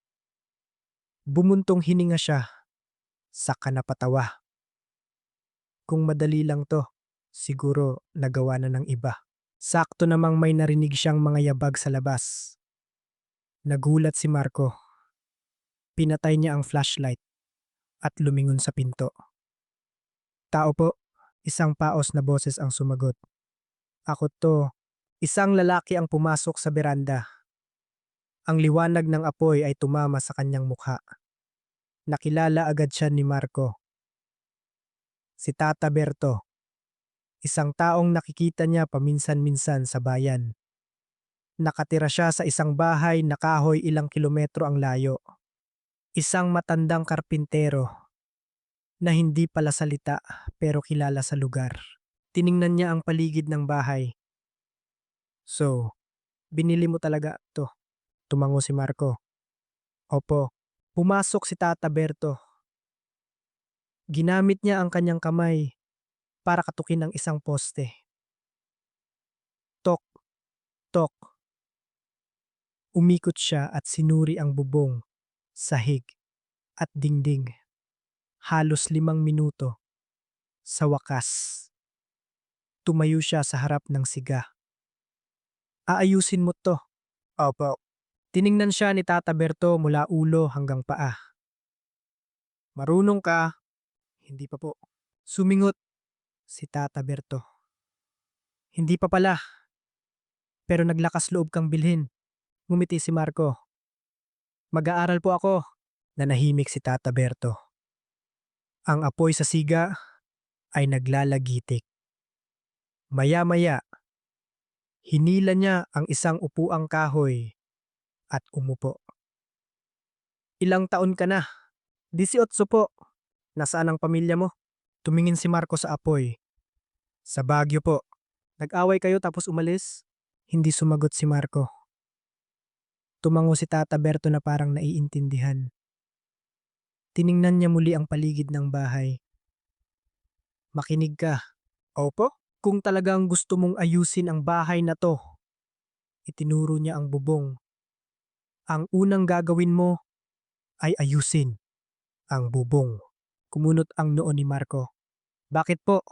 Bumuntong hininga siya. Saka napatawa. Kung madali lang to, siguro nagawa na ng iba. Sakto namang may narinig siyang mga yabag sa labas. Nagulat si Marco. Pinatay niya ang flashlight at lumingon sa pinto. Tao po, isang paos na boses ang sumagot. Ako to, isang lalaki ang pumasok sa beranda. Ang liwanag ng apoy ay tumama sa kanyang mukha. Nakilala agad siya ni Marco. Si Tata Berto, isang taong nakikita niya paminsan-minsan sa bayan. Nakatira siya sa isang bahay na kahoy ilang kilometro ang layo. Isang matandang karpintero na hindi pala salita pero kilala sa lugar. Tiningnan niya ang paligid ng bahay. So, binili mo talaga to? Tumango si Marco. Opo. Pumasok si Tata Berto. Ginamit niya ang kanyang kamay para katukin ang isang poste. Tok, tok. Umikot siya at sinuri ang bubong, sahig, at dingding. Halos 5 minuto. Sa wakas, tumayo siya sa harap ng siga. Aayusin mo to. Opo. Tiningnan siya ni Tata Berto mula ulo hanggang paa. Marunong ka? Hindi pa po. Sumingot si Tata Berto. Hindi pa pala. Pero naglakas loob kang bilhin. Ngumiti si Marco. Mag-aaral po ako. Nanahimik si Tata Berto. Ang apoy sa siga ay naglalagitik. Maya-maya, hinila niya ang isang upuang kahoy at umupo. Ilang taon ka na? 18 po. Nasaan ang pamilya mo? Tumingin si Marco sa apoy. Sa Baguio po. Nag-away kayo tapos umalis? Hindi sumagot si Marco. Tumango si Tata Berto na parang naiintindihan. Tiningnan niya muli ang paligid ng bahay. Makinig ka. Opo? Kung talagang gusto mong ayusin ang bahay na to, itinuro niya ang bubong. Ang unang gagawin mo ay ayusin ang bubong. Kumunot ang noo ni Marco. Bakit po?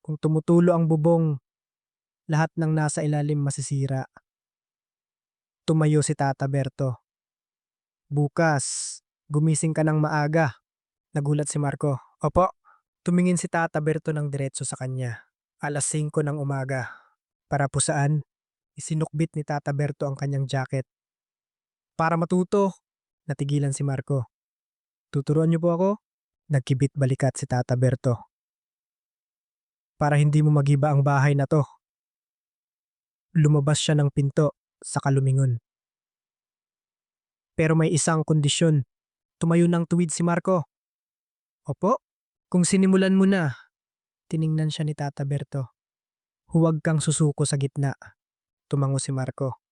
Kung tumutulo ang bubong, lahat ng nasa ilalim masisira. Tumayo si Tata Berto. Bukas, gumising ka ng maaga. Nagulat si Marco. Opo. Tumingin si Tata Berto ng diretso sa kanya. 5:00 ng umaga. Para po saan? Isinukbit ni Tata Berto ang kanyang jacket. Para matuto. Natigilan si Marco. Tuturuan niyo po ako? Nagkibit balikat si Tata Berto. Para hindi mo magiba ang bahay na to. Lumabas siya ng pinto, saka lumingon. Pero may isang kondisyon. Tumayo ng tuwid si Marco. Opo? Kung sinimulan mo na, tiningnan siya ni Tata Berto. Huwag kang susuko sa gitna. Tumango si Marco.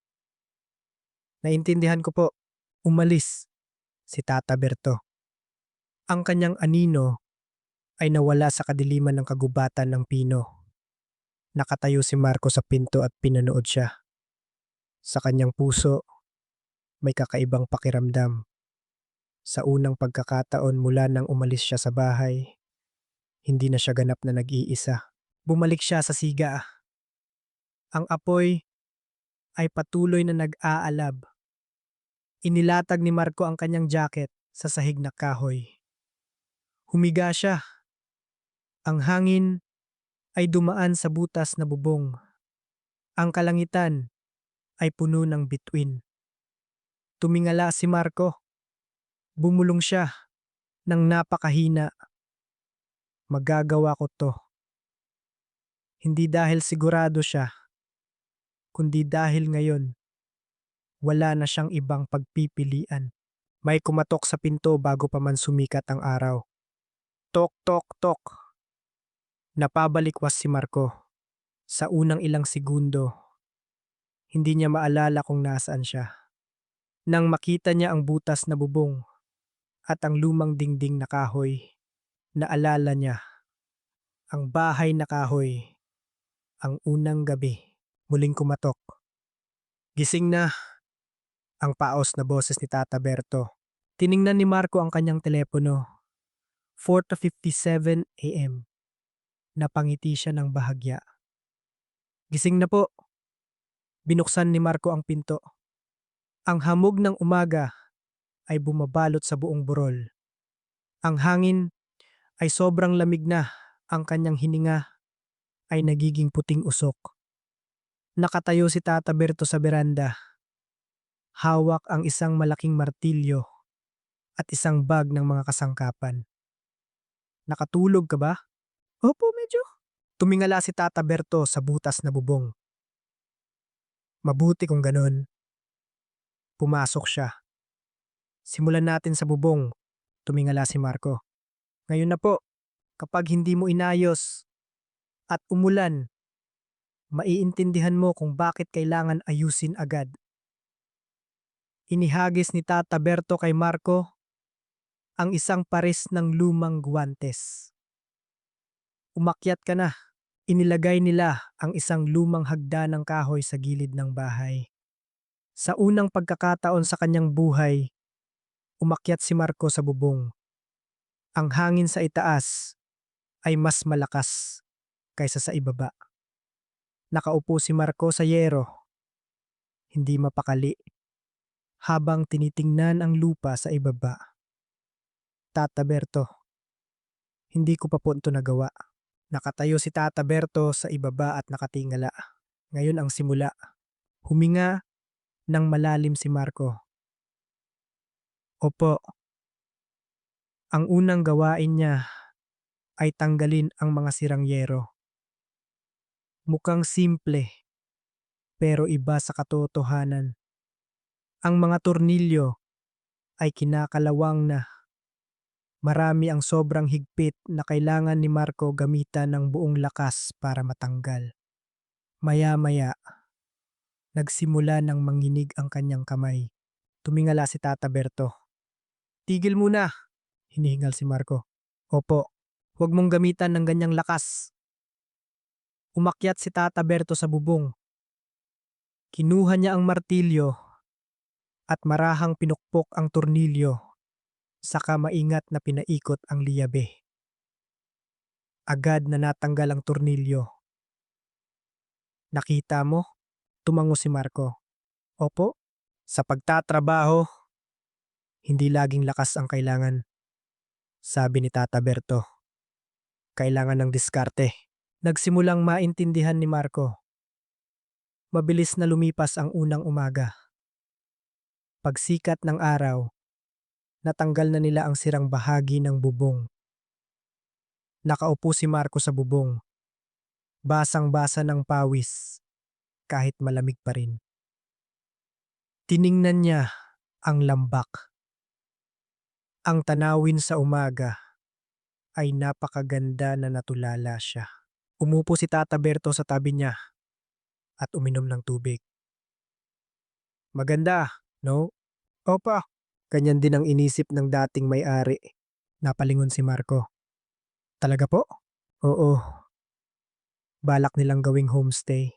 Naintindihan ko po. Umalis si Tata Berto. Ang kanyang anino ay nawala sa kadiliman ng kagubatan ng pino. Nakatayo si Marco sa pinto at pinanood siya. Sa kanyang puso, may kakaibang pakiramdam. Sa unang pagkakataon mula nang umalis siya sa bahay, hindi na siya ganap na nag-iisa. Bumalik siya sa siga. Ang apoy ay patuloy na nag-aalab. Inilatag ni Marco ang kanyang jacket sa sahig na kahoy. Humiga siya. Ang hangin ay dumaan sa butas na bubong. Ang kalangitan ay puno ng bituin. Tumingala si Marco. Bumulong siya ng napakahina. Magagawa ko to. Hindi dahil sigurado siya, kundi dahil ngayon wala na siyang ibang pagpipilian. May kumatok sa pinto bago pa man sumikat ang araw. Tok, tok, tok. Napabalikwas si Marco. Sa unang ilang segundo, hindi niya maalala kung nasaan siya. Nang makita niya ang butas na bubong at ang lumang dingding na kahoy, naalala niya ang bahay na kahoy, ang unang gabi, muling kumatok. Gising na, ang paos na boses ni Tata Berto. Tiningnan ni Marco ang kanyang telepono. 4:57 a.m. Napangiti siya ng bahagya. Gising na po. Binuksan ni Marco ang pinto. Ang hamog ng umaga ay bumabalot sa buong burol. Ang hangin ay sobrang lamig na, ang kanyang hininga ay nagiging puting usok. Nakatayo si Tata Berto sa beranda. Hawak ang isang malaking martilyo at isang bag ng mga kasangkapan. Nakatulog ka ba? Opo, medyo. Tumingala si Tata Berto sa butas na bubong. Mabuti kung ganun. Pumasok siya. Simulan natin sa bubong. Tumingala si Marco. Ngayon na po, kapag hindi mo inayos at umulan, maiintindihan mo kung bakit kailangan ayusin agad. Inihagis ni Tata Berto kay Marco ang isang pares ng lumang guwantes. Umakyat ka na. Inilagay nila ang isang lumang hagda ng kahoy sa gilid ng bahay. Sa unang pagkakataon sa kanyang buhay, umakyat si Marco sa bubong. Ang hangin sa itaas ay mas malakas kaysa sa ibaba. Nakaupo si Marco sa yero, hindi mapakali, habang tinitingnan ang lupa sa ibaba. Tata Berto, hindi ko pa po ito nagawa. Nakatayo si Tata Berto sa ibaba at nakatingala. Ngayon ang simula. Huminga ng malalim si Marco. Opo, ang unang gawain niya ay tanggalin ang mga sirang yero. Mukhang simple, pero iba sa katotohanan. Ang mga tornilyo ay kinakalawang na. Marami ang sobrang higpit na kailangan ni Marco gamitan ng buong lakas para matanggal. Maya-maya, nagsimula ng manginig ang kanyang kamay. Tumingala si Tata Berto. Tigil muna, hinihingal si Marco. Opo, huwag mong gamitan ng ganyang lakas. Umakyat si Tata Berto sa bubong. Kinuha niya ang martilyo at marahang pinukpok ang tornilyo, saka maingat na pinaikot ang liyabe. Agad na natanggal ang tornilyo. Nakita mo? Tumango si Marco. Opo, sa pagtatrabaho, hindi laging lakas ang kailangan, sabi ni Tata Berto. Kailangan ng diskarte. Nagsimulang maintindihan ni Marco. Mabilis na lumipas ang unang umaga. Pagsikat ng araw, natanggal na nila ang sirang bahagi ng bubong. Nakaupo si Marco sa bubong. Basang-basa ng pawis, kahit malamig pa rin. Tiningnan niya ang lambak. Ang tanawin sa umaga ay napakaganda na natulala siya. Umupo si Tata Berto sa tabi niya at uminom ng tubig. Maganda, no? Opa. Ganyan din ang inisip ng dating may-ari. Napalingon si Marco. Talaga po? Oo. Balak nilang gawing homestay.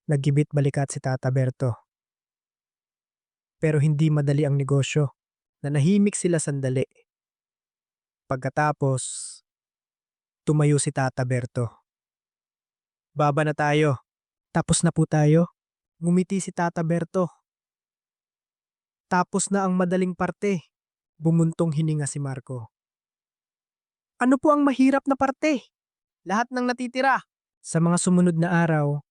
Naggibit balikat si Tata Berto. Pero hindi madali ang negosyo. Nanahimik sila sandali. Pagkatapos, tumayo si Tata Berto. Baba na tayo. Tapos na po tayo. Ngumiti si Tata Berto. Tapos na ang madaling parte. Bumuntong hininga si Marco. Ano po ang mahirap na parte? Lahat ng natitira. Sa mga sumunod na araw,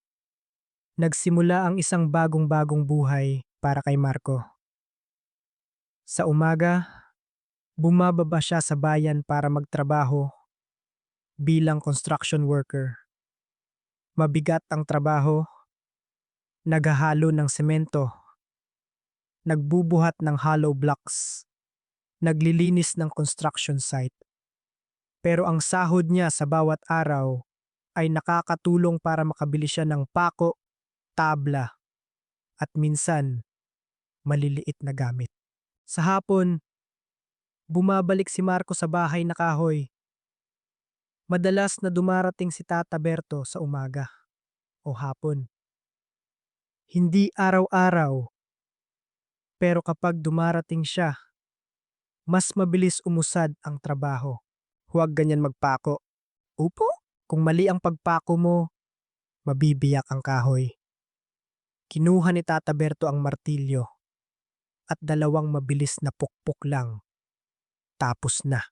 nagsimula ang isang bagong-bagong buhay para kay Marco. Sa umaga, bumababa siya sa bayan para magtrabaho bilang construction worker. Mabigat ang trabaho, naghahalo ng semento, nagbubuhat ng hollow blocks, naglilinis ng construction site. Pero ang sahod niya sa bawat araw ay nakakatulong para makabili siya ng pako, tabla, at minsan maliliit na gamit. Sa hapon, bumabalik si Marco sa bahay na kahoy. Madalas na dumarating si Tata Berto sa umaga o hapon. Hindi araw-araw, pero kapag dumarating siya, mas mabilis umusad ang trabaho. Huwag ganyan magpako. Upo, kung mali ang pagpako mo, mabibiyak ang kahoy. Kinuha ni Tata Berto ang martilyo at dalawang mabilis na pukpok lang. Tapos na.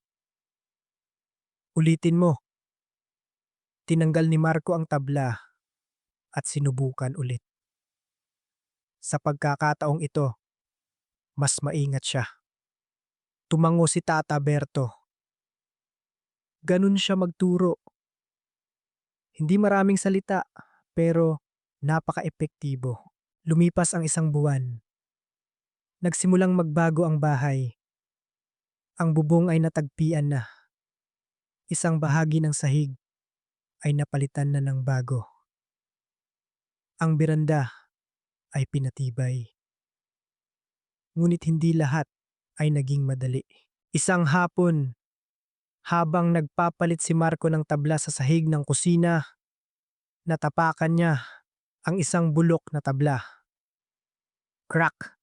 Ulitin mo. Tinanggal ni Marco ang tabla at sinubukan ulit. Sa pagkakataong ito, mas maingat siya. Tumango si Tata Berto. Ganun siya magturo. Hindi maraming salita, pero napaka-epektibo. Lumipas ang isang buwan. Nagsimulang magbago ang bahay. Ang bubong ay natagpian na. Isang bahagi ng sahig ay napalitan na ng bago. Ang beranda ay pinatibay. Ngunit hindi lahat ay naging madali. Isang hapon, habang nagpapalit si Marco ng tabla sa sahig ng kusina, natapakan niya ang isang bulok na tabla. Crack!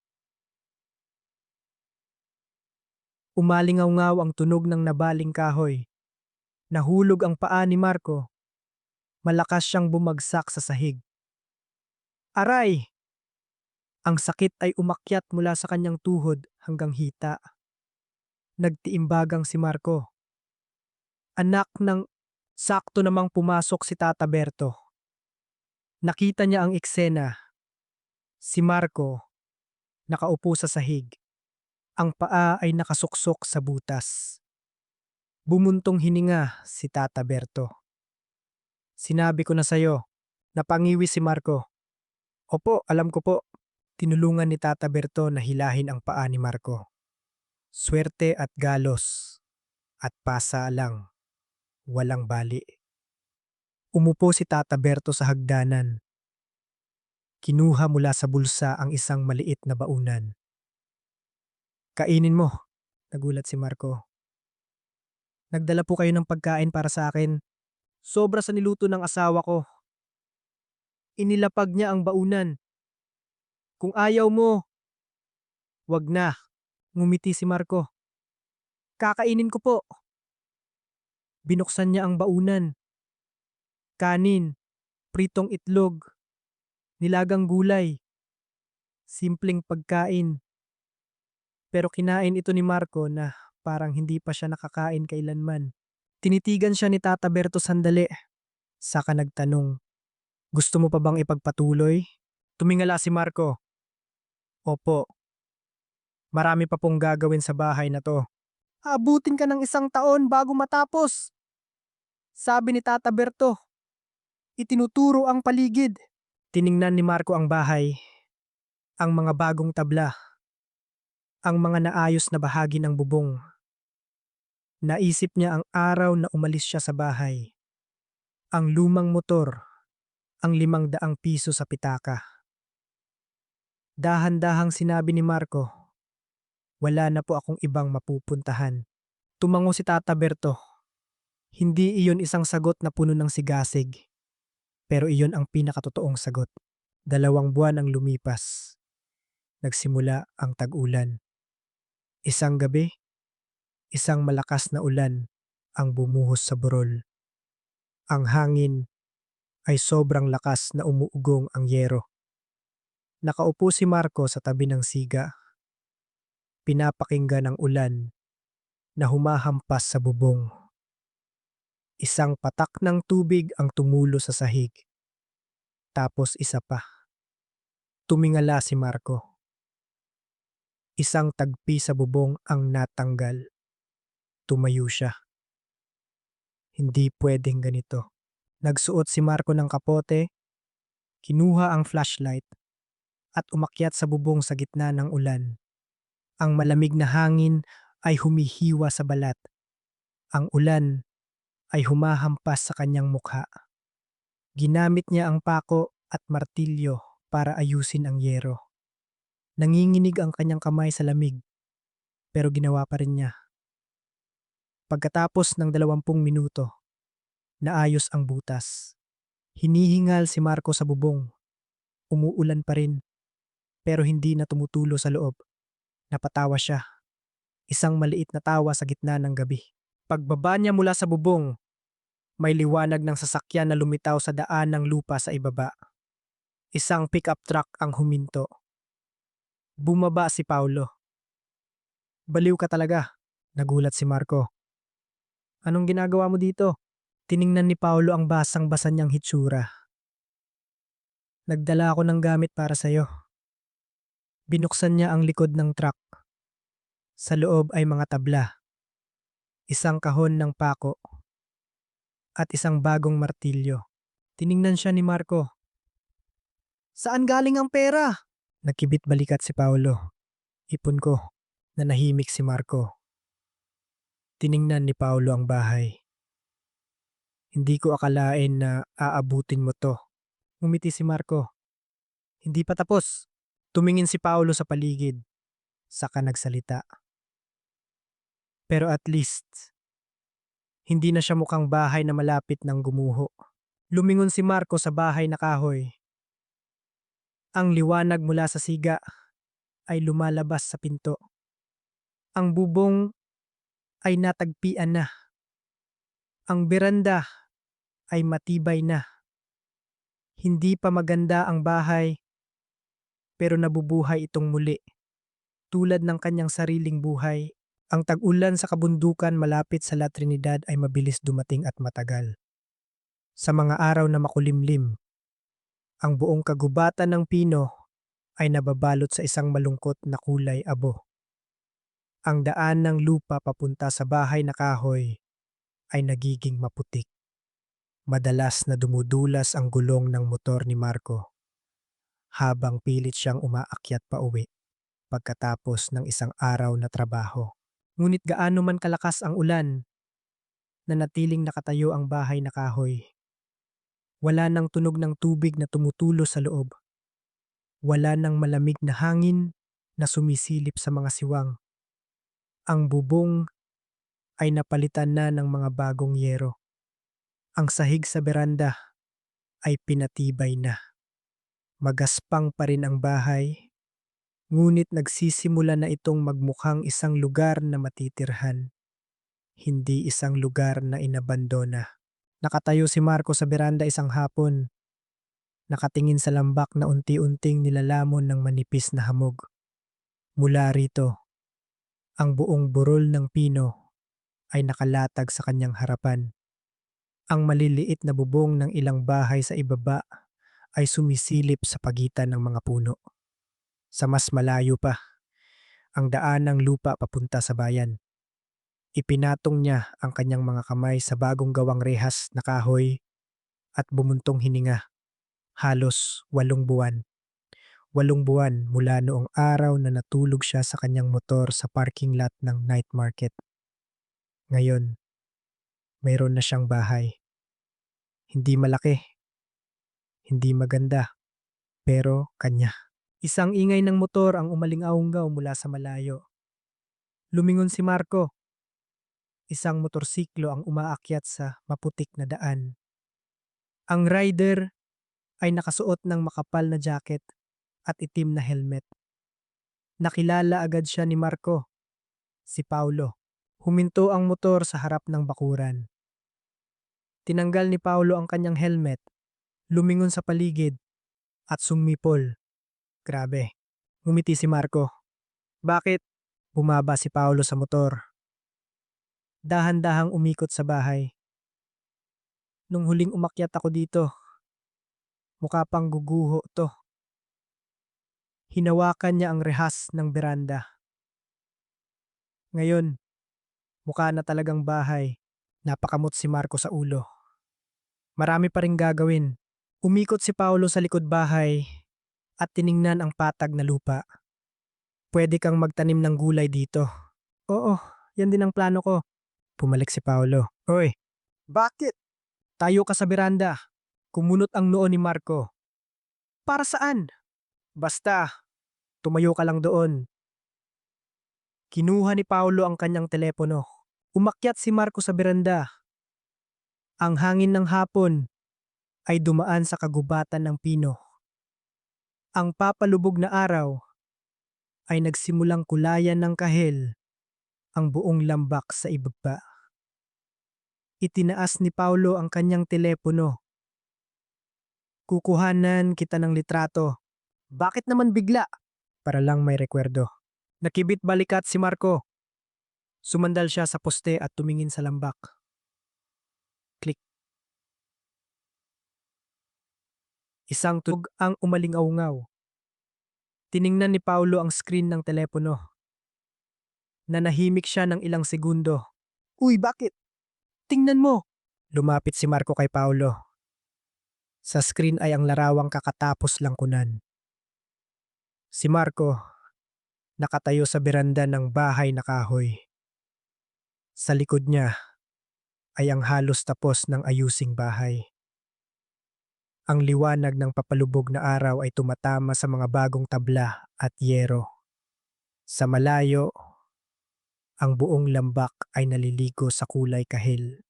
Umalingaw-ngaw ang tunog ng nabaling kahoy. Nahulog ang paa ni Marco. Malakas siyang bumagsak sa sahig. Aray! Ang sakit ay umakyat mula sa kanyang tuhod hanggang hita. Nagtiimbagang si Marco. Anak ng sakto namang pumasok si Tata Berto. Nakita niya ang eksena. Si Marco, nakaupo sa sahig. Ang paa ay nakasuksok sa butas. Bumuntong hininga si Tata Berto. Sinabi ko na sayo, napangiwi si Marco. Opo, alam ko po. Tinulungan ni Tata Berto na hilahin ang paa ni Marco. Swerte at galos at pasa lang, walang bali. Umupo si Tata Berto sa hagdanan. Kinuha mula sa bulsa ang isang maliit na baunan. Kainin mo, nagulat si Marco. Nagdala po kayo ng pagkain para sa akin. Sobra sa niluto ng asawa ko. Inilapag niya ang baunan. Kung ayaw mo, wag na. Ngumiti si Marco. Kakainin ko po. Binuksan niya ang baunan. Kanin, pritong itlog, nilagang gulay. Simpleng pagkain. Pero kinain ito ni Marco na parang hindi pa siya nakakain kailanman. Tinitigan siya ni Tata Berto sandali. Saka nagtanong, gusto mo pa bang ipagpatuloy? Tumingala si Marco. Opo, marami pa pong gagawin sa bahay na to. Abutin ka ng 1 taon bago matapos. Sabi ni Tata Berto, itinuturo ang paligid. Tiningnan ni Marco ang bahay, ang mga bagong tabla, ang mga naayos na bahagi ng bubong. Naisip niya ang araw na umalis siya sa bahay. Ang lumang motor, ang 500 piso sa pitaka. Dahan-dahang sinabi ni Marco, wala na po akong ibang mapupuntahan. Tumango si Tata Berto. Hindi iyon isang sagot na puno ng sigasig. Pero iyon ang pinakatotoong sagot. 2 buwan ang lumipas. Nagsimula ang tag-ulan. Isang gabi, isang malakas na ulan ang bumuhos sa burol. Ang hangin ay sobrang lakas na umuugong ang yero. Nakaupo si Marco sa tabi ng siga. Pinapakinggan ang ulan na humahampas sa bubong. Isang patak ng tubig ang tumulo sa sahig. Tapos isa pa. Tumingala si Marco. Isang tagpi sa bubong ang natanggal. Tumayo siya. Hindi pwedeng ganito. Nagsuot si Marco ng kapote, kinuha ang flashlight, at umakyat sa bubong sa gitna ng ulan. Ang malamig na hangin ay humihiwa sa balat. Ang ulan ay humahampas sa kanyang mukha. Ginamit niya ang pako at martilyo para ayusin ang yero. Nanginginig ang kanyang kamay sa lamig, pero ginawa pa rin niya. Pagkatapos ng 20 minuto, naayos ang butas. Hinihingal si Marco sa bubong. Umuulan pa rin, pero hindi na tumutulo sa loob. Napatawa siya. Isang maliit na tawa sa gitna ng gabi. Pagbaba niya mula sa bubong, may liwanag ng sasakyan na lumitaw sa daan ng lupa sa ibaba. Isang pickup truck ang huminto. Bumaba si Paulo. Baliw ka talaga, nagulat si Marco. Anong ginagawa mo dito? Tiningnan ni Paulo ang basang-basa niyang hitsura. Nagdala ako ng gamit para sa'yo. Binuksan niya ang likod ng truck. Sa loob ay mga tabla, isang kahon ng pako, at isang bagong martilyo. Tiningnan siya ni Marco. Saan galing ang pera? Nakibit balikat si Paulo. Ipon ko. Nanahimik si Marco. Tiningnan ni Paulo ang bahay. Hindi ko akalain na aabutin mo to. Ngumiti si Marco. Hindi pa tapos. Tumingin si Paulo sa paligid. Saka nagsalita. Pero at least, hindi na siya mukhang bahay na malapit ng gumuho. Lumingon si Marco sa bahay na kahoy. Ang liwanag mula sa siga ay lumalabas sa pinto. Ang bubong ay natagpian na. Ang beranda ay matibay na. Hindi pa maganda ang bahay, pero nabubuhay itong muli. Tulad ng kanyang sariling buhay, ang tag-ulan sa kabundukan malapit sa La Trinidad ay mabilis dumating at matagal. Sa mga araw na makulimlim, ang buong kagubatan ng pino ay nababalot sa isang malungkot na kulay abo. Ang daan ng lupa papunta sa bahay na kahoy ay nagiging maputik. Madalas na dumudulas ang gulong ng motor ni Marco habang pilit siyang umaakyat pa uwi pagkatapos ng isang araw na trabaho. Ngunit gaano man kalakas ang ulan, nanatiling nakatayo ang bahay na kahoy. Wala nang tunog ng tubig na tumutulo sa loob. Wala nang malamig na hangin na sumisilip sa mga siwang. Ang bubong ay napalitan na ng mga bagong yero. Ang sahig sa beranda ay pinatibay na. Magaspang pa rin ang bahay, ngunit nagsisimula na itong magmukhang isang lugar na matitirhan, hindi isang lugar na inabandona. Nakatayo si Marco sa beranda isang hapon, nakatingin sa lambak na unti-unting nilalamon ng manipis na hamog. Mula rito, ang buong burol ng pino ay nakalatag sa kanyang harapan. Ang maliliit na bubong ng ilang bahay sa ibaba ay sumisilip sa pagitan ng mga puno. Sa mas malayo pa, ang daan ng lupa papunta sa bayan. Ipinatong niya ang kanyang mga kamay sa bagong gawang rehas na kahoy at bumuntong hininga. Halos 8 buwan. 8 buwan mula noong araw na natulog siya sa kanyang motor sa parking lot ng night market. Ngayon, mayroon na siyang bahay. Hindi malaki, hindi maganda, pero kanya. Isang ingay ng motor ang umaling-aunggaw mula sa malayo. Lumingon si Marco. Isang motorsiklo ang umaakyat sa maputik na daan. Ang rider ay nakasuot ng makapal na jacket at itim na helmet. Nakilala agad siya ni Marco, si Paulo. Huminto ang motor sa harap ng bakuran. Tinanggal ni Paulo ang kanyang helmet, lumingon sa paligid, at sumipol. Grabe. Ngumiti si Marco. Bakit? Bumaba si Paulo sa motor. Dahan-dahang umikot sa bahay. Nung huling umakyat ako dito, mukha pang guguho to. Hinawakan niya ang rehas ng beranda. Ngayon, mukha na talagang bahay. Napakamot si Marco sa ulo. Marami pa ring gagawin. Umikot si Paulo sa likod bahay at tiningnan ang patag na lupa. Pwede kang magtanim ng gulay dito. Oo, yan din ang plano ko. Pumalik si Paulo. Hoy, bakit? Tayo ka sa beranda. Kumunot ang noo ni Marco. Para saan? Basta, tumayo ka lang doon. Kinuha ni Paulo ang kanyang telepono. Umakyat si Marco sa beranda. Ang hangin ng hapon ay dumaan sa kagubatan ng pino. Ang papalubog na araw ay nagsimulang kulayan ng kahel ang buong lambak sa ibaba. Itinaas ni Paulo ang kanyang telepono. Kukuhanan kita ng litrato. Bakit naman bigla? Para lang may rekwerdo. Nakibit balikat si Marco. Sumandal siya sa poste at tumingin sa lambak. Click. Isang tug ang umaling-aungaw. Tiningnan ni Paulo ang screen ng telepono. Nanahimik siya ng ilang segundo. Uy, bakit? Tingnan mo! Lumapit si Marco kay Paulo. Sa screen ay ang larawang kakatapos lang kunan. Si Marco, nakatayo sa beranda ng bahay na kahoy. Sa likod niya ay ang halos tapos ng ayusing bahay. Ang liwanag ng papalubog na araw ay tumatama sa mga bagong tabla at yero. Sa malayo, ang buong lambak ay naliligo sa kulay kahil.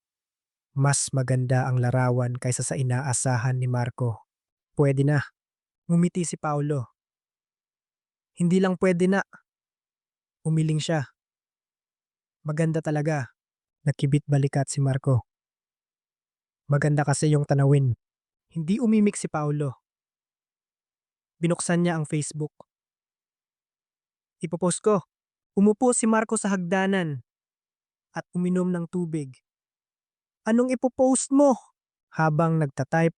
Mas maganda ang larawan kaysa sa inaasahan ni Marco. Pwede na. Ngumiti si Paulo. Hindi lang pwede na. Umiling siya. Maganda talaga. Nakibit balikat si Marco. Maganda kasi yung tanawin. Hindi umimik si Paulo. Binuksan niya ang Facebook. Ipopost ko. Umupo si Marco sa hagdanan at uminom ng tubig. Anong ipopost mo? Habang nagtatype,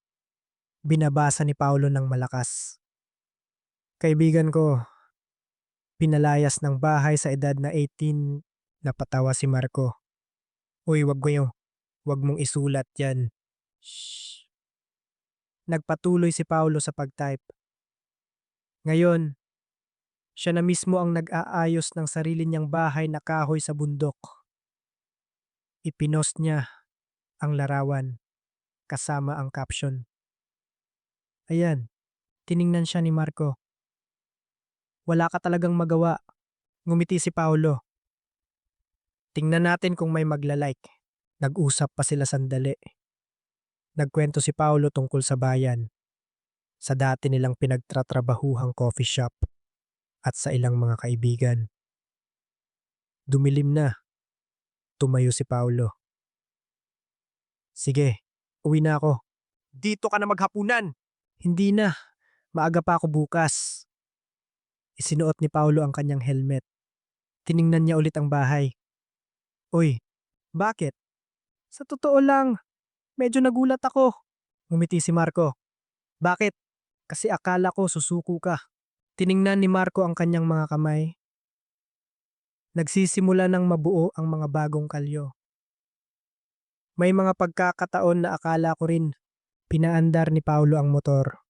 binabasa ni Paulo ng malakas. Kaibigan ko, pinalayas ng bahay sa edad na 18, napatawa si Marco. Uy, wag mong isulat yan. Shh. Nagpatuloy si Paulo sa pagtype. Ngayon, Siya na mismo ang nag-aayos ng sarili niyang bahay na kahoy sa bundok. Ipinost niya ang larawan kasama ang caption. Ayan, tiningnan siya ni Marco. Wala ka talagang magawa. Ngumiti si Paolo. Tingnan natin kung may magla-like. Nag-usap pa sila sandali. Nagkwento si Paolo tungkol sa bayan, sa dati nilang pinagtatrabahuhang coffee shop at sa ilang mga kaibigan. Dumilim na. Tumayo si Paolo. Sige, uwi na ako. Dito ka na maghapunan. Hindi na. Maaga pa ako bukas. Isinuot ni Paolo ang kanyang helmet. Tiningnan niya ulit ang bahay. Uy, bakit? Sa totoo lang, medyo nagulat ako. Ngumiti si Marco. Bakit? Kasi akala ko susuko ka. Tiningnan ni Marco ang kanyang mga kamay. Nagsisimula ng mabuo ang mga bagong kalyo. May mga pagkakataon na akala ko rin pinaandar ni Paolo ang motor.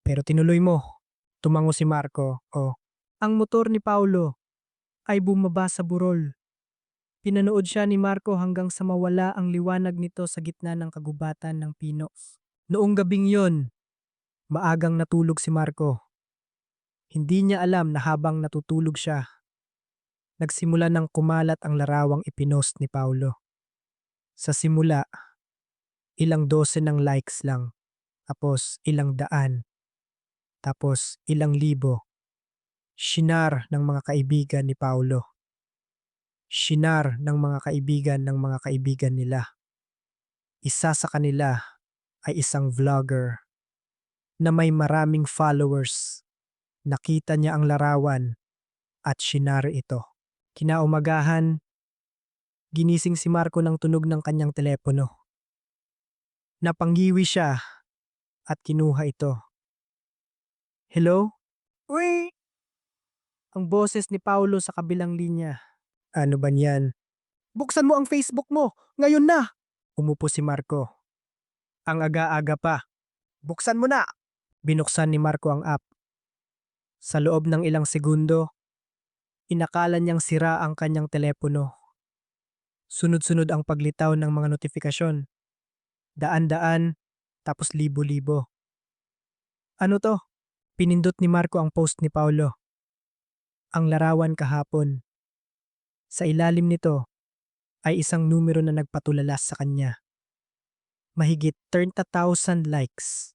Pero tinuloy mo. Tumango si Marco. Ang motor ni Paolo ay bumaba sa burol. Pinanood siya ni Marco hanggang sa mawala ang liwanag nito sa gitna ng kagubatan ng pino. Noong gabing yon, maagang natulog si Marco. Hindi niya alam na habang natutulog siya, nagsimula ng kumalat ang larawang ipinost ni Paolo. Sa simula, ilang dosen ng likes lang, tapos ilang daan, tapos ilang libo. Shinar ng mga kaibigan ni Paolo. Shinar ng mga kaibigan nila. Isa sa kanila ay isang vlogger na may maraming followers. Nakita niya ang larawan at shinar ito. Kinaumagahan, ginising si Marco ng tunog ng kanyang telepono. Napanggiwi siya at kinuha ito. Hello? Uy! Ang boses ni Paulo sa kabilang linya. Ano ba niyan? Buksan mo ang Facebook mo! Ngayon na! Umupo si Marco. Ang aga-aga pa. Buksan mo na! Binuksan ni Marco ang app. Sa loob ng ilang segundo, inakala niyang sira ang kanyang telepono. Sunod-sunod ang paglitaw ng mga notifikasyon. Daan-daan, tapos libo-libo. Ano to? Pinindot ni Marco ang post ni Paulo. Ang larawan kahapon. Sa ilalim nito ay isang numero na nagpatulalas sa kanya. Mahigit 30,000 likes.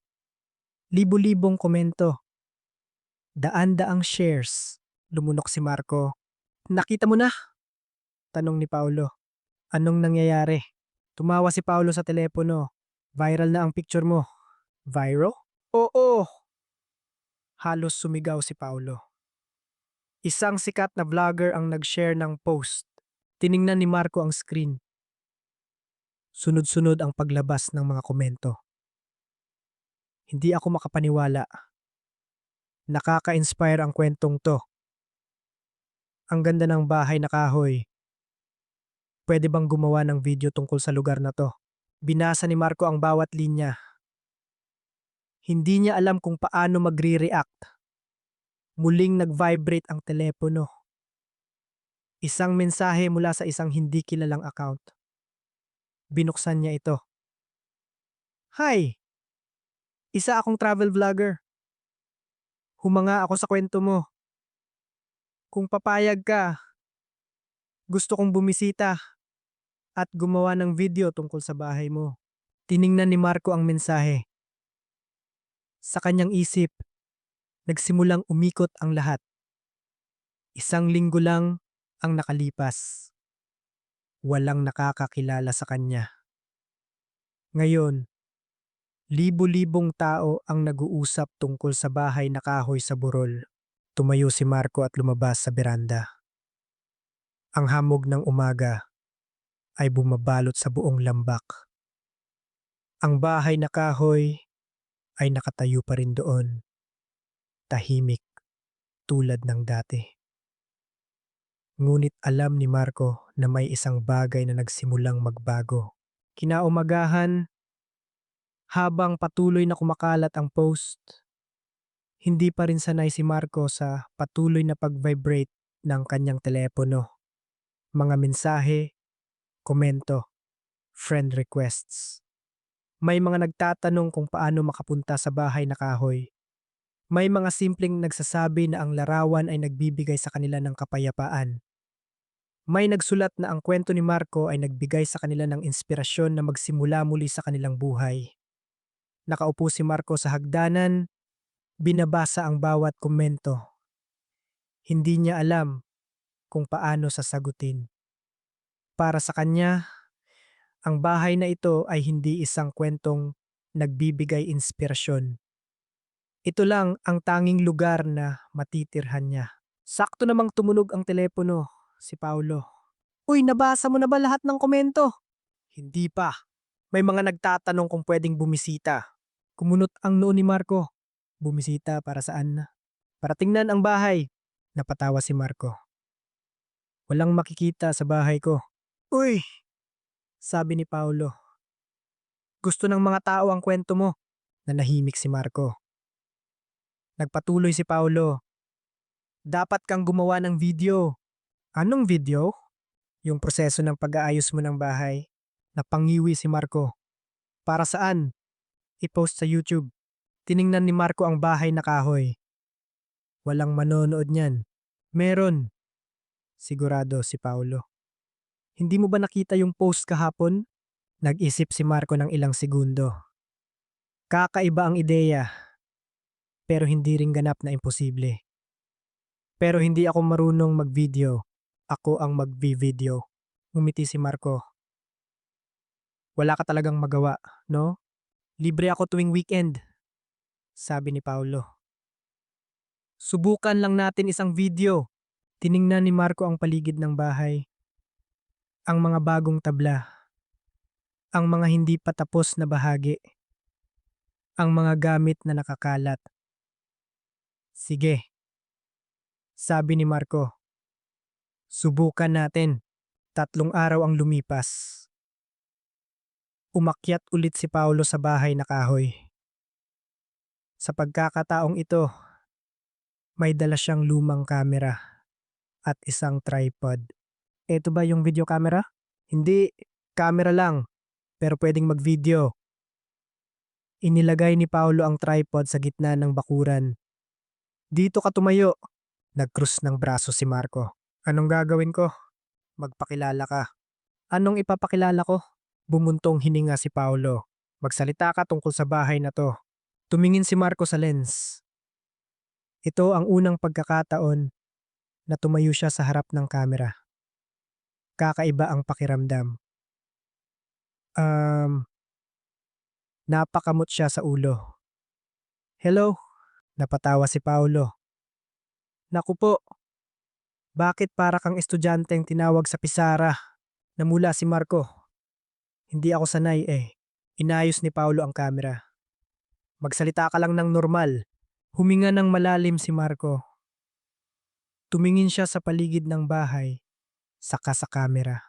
Libo-libong komento. Daan-daang shares. Lumunok si Marco. Nakita mo na? Tanong ni Paulo. Anong nangyayari? Tumawa si Paulo sa telepono. Viral na ang picture mo. Viral? Oo. Halos sumigaw si Paulo. Isang sikat na vlogger ang nag-share ng post. Tiningnan ni Marco ang screen. Sunod-sunod ang paglabas ng mga komento. Hindi ako makapaniwala. Nakaka-inspire ang kwentong to. Ang ganda ng bahay na kahoy. Pwede bang gumawa ng video tungkol sa lugar na to? Binasa ni Marco ang bawat linya. Hindi niya alam kung paano magre-react. Muling nag-vibrate ang telepono. Isang mensahe mula sa isang hindi kilalang account. Binuksan niya ito. Hi! Isa akong travel vlogger. Humanga ako sa kwento mo. Kung papayag ka, gusto kong bumisita at gumawa ng video tungkol sa bahay mo. Tiningnan ni Marco ang mensahe. Sa kanyang isip, nagsimulang umikot ang lahat. Isang linggo lang ang nakalipas. Walang nakakakilala sa kanya. Ngayon, libo-libong tao ang nag-uusap tungkol sa bahay na kahoy sa burol. Tumayo si Marco at lumabas sa beranda. Ang hamog ng umaga ay bumabalot sa buong lambak. Ang bahay na kahoy ay nakatayo pa rin doon. Tahimik tulad ng dati. Ngunit alam ni Marco na may isang bagay na nagsimulang magbago. Kinaumagahan, habang patuloy na kumakalat ang post, Hindi pa rin sanay si Marco sa patuloy na pag-vibrate ng kanyang telepono. Mga mensahe, komento, friend requests. May mga nagtatanong kung paano makapunta sa bahay na kahoy. May mga simpleng nagsasabi na ang larawan ay nagbibigay sa kanila ng kapayapaan. May nagsulat na ang kwento ni Marco ay nagbigay sa kanila ng inspirasyon na magsimula muli sa kanilang buhay. Nakaupo si Marco sa hagdanan, binabasa ang bawat komento. Hindi niya alam kung paano sasagutin. Para sa kanya, ang bahay na ito ay hindi isang kwentong nagbibigay inspirasyon. Ito lang ang tanging lugar na matitirhan niya. Sakto namang tumunog ang telepono, si Paulo. Uy, nabasa mo na ba lahat ng komento? Hindi pa. May mga nagtatanong kung pwedeng bumisita. Kumunot ang noo ni Marco. Bumisita para saan? Para tingnan ang bahay. Napatawa si Marco. Walang makikita sa bahay ko. Uy, sabi ni Paulo. Gusto ng mga tao ang kwento mo. Nanahimik si Marco. Nagpatuloy si Paulo. Dapat kang gumawa ng video. Anong video? Yung proseso ng pag-aayos mo ng bahay. Napangiwi si Marco. Para saan? I-post sa YouTube. Tiningnan ni Marco ang bahay na kahoy. Walang manonood niyan. Meron. Sigurado si Paulo. Hindi mo ba nakita yung post kahapon? Nag-isip si Marco ng ilang segundo. Kakaiba ang ideya, pero hindi rin ganap na imposible. Pero hindi ako marunong mag-video. Ako ang mag-video. Ngumiti si Marco. Wala ka talagang magawa, no? Libre ako tuwing weekend, sabi ni Paulo. Subukan lang natin isang video. Tiningnan ni Marco ang paligid ng bahay. Ang mga bagong tabla. Ang mga hindi pa tapos na bahagi. Ang mga gamit na nakakalat. Sige, sabi ni Marco. Subukan natin. 3 araw ang lumipas. Umakyat ulit si Paulo sa bahay na kahoy. Sa pagkakataong ito, may dala siyang lumang kamera at isang tripod. Ito ba yung video camera? Hindi, camera lang, pero pwedeng mag-video. Inilagay ni Paulo ang tripod sa gitna ng bakuran. Dito ka tumayo. Nag-cross ng braso si Marco. Anong gagawin ko? Magpakilala ka. Anong ipapakilala ko? Bumuntong hininga si Paulo. Magsalita ka tungkol sa bahay na to. Tumingin si Marco sa lens. Ito ang unang pagkakataon na tumayo siya sa harap ng kamera. Kakaiba ang pakiramdam. Napakamot siya sa ulo. Hello? Napatawa si Paulo. Naku po, bakit para kang estudyanteng tinawag sa pisara? Namula si Marco. Hindi ako sanay eh. Inayos ni Paulo ang kamera. Magsalita ka lang ng normal. Huminga ng malalim si Marco. Tumingin siya sa paligid ng bahay, saka sa kamera.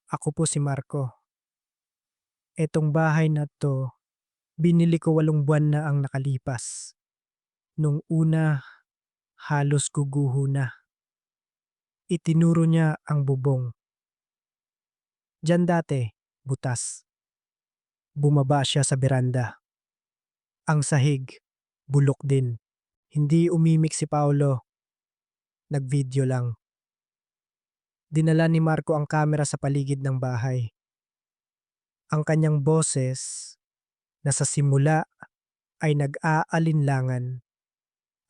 Ako po si Marco. Etong bahay na to, binili ko 8 buwan na ang nakalipas. Nung una, halos guguho na. Itinuro niya ang bubong. Diyan dati, butas. Bumaba siya sa beranda. Ang sahig, bulok din. Hindi umimik si Paulo. Nag-video lang. Dinala ni Marco ang kamera sa paligid ng bahay. Ang kanyang boses, na sa simula ay nag-aalinlangan,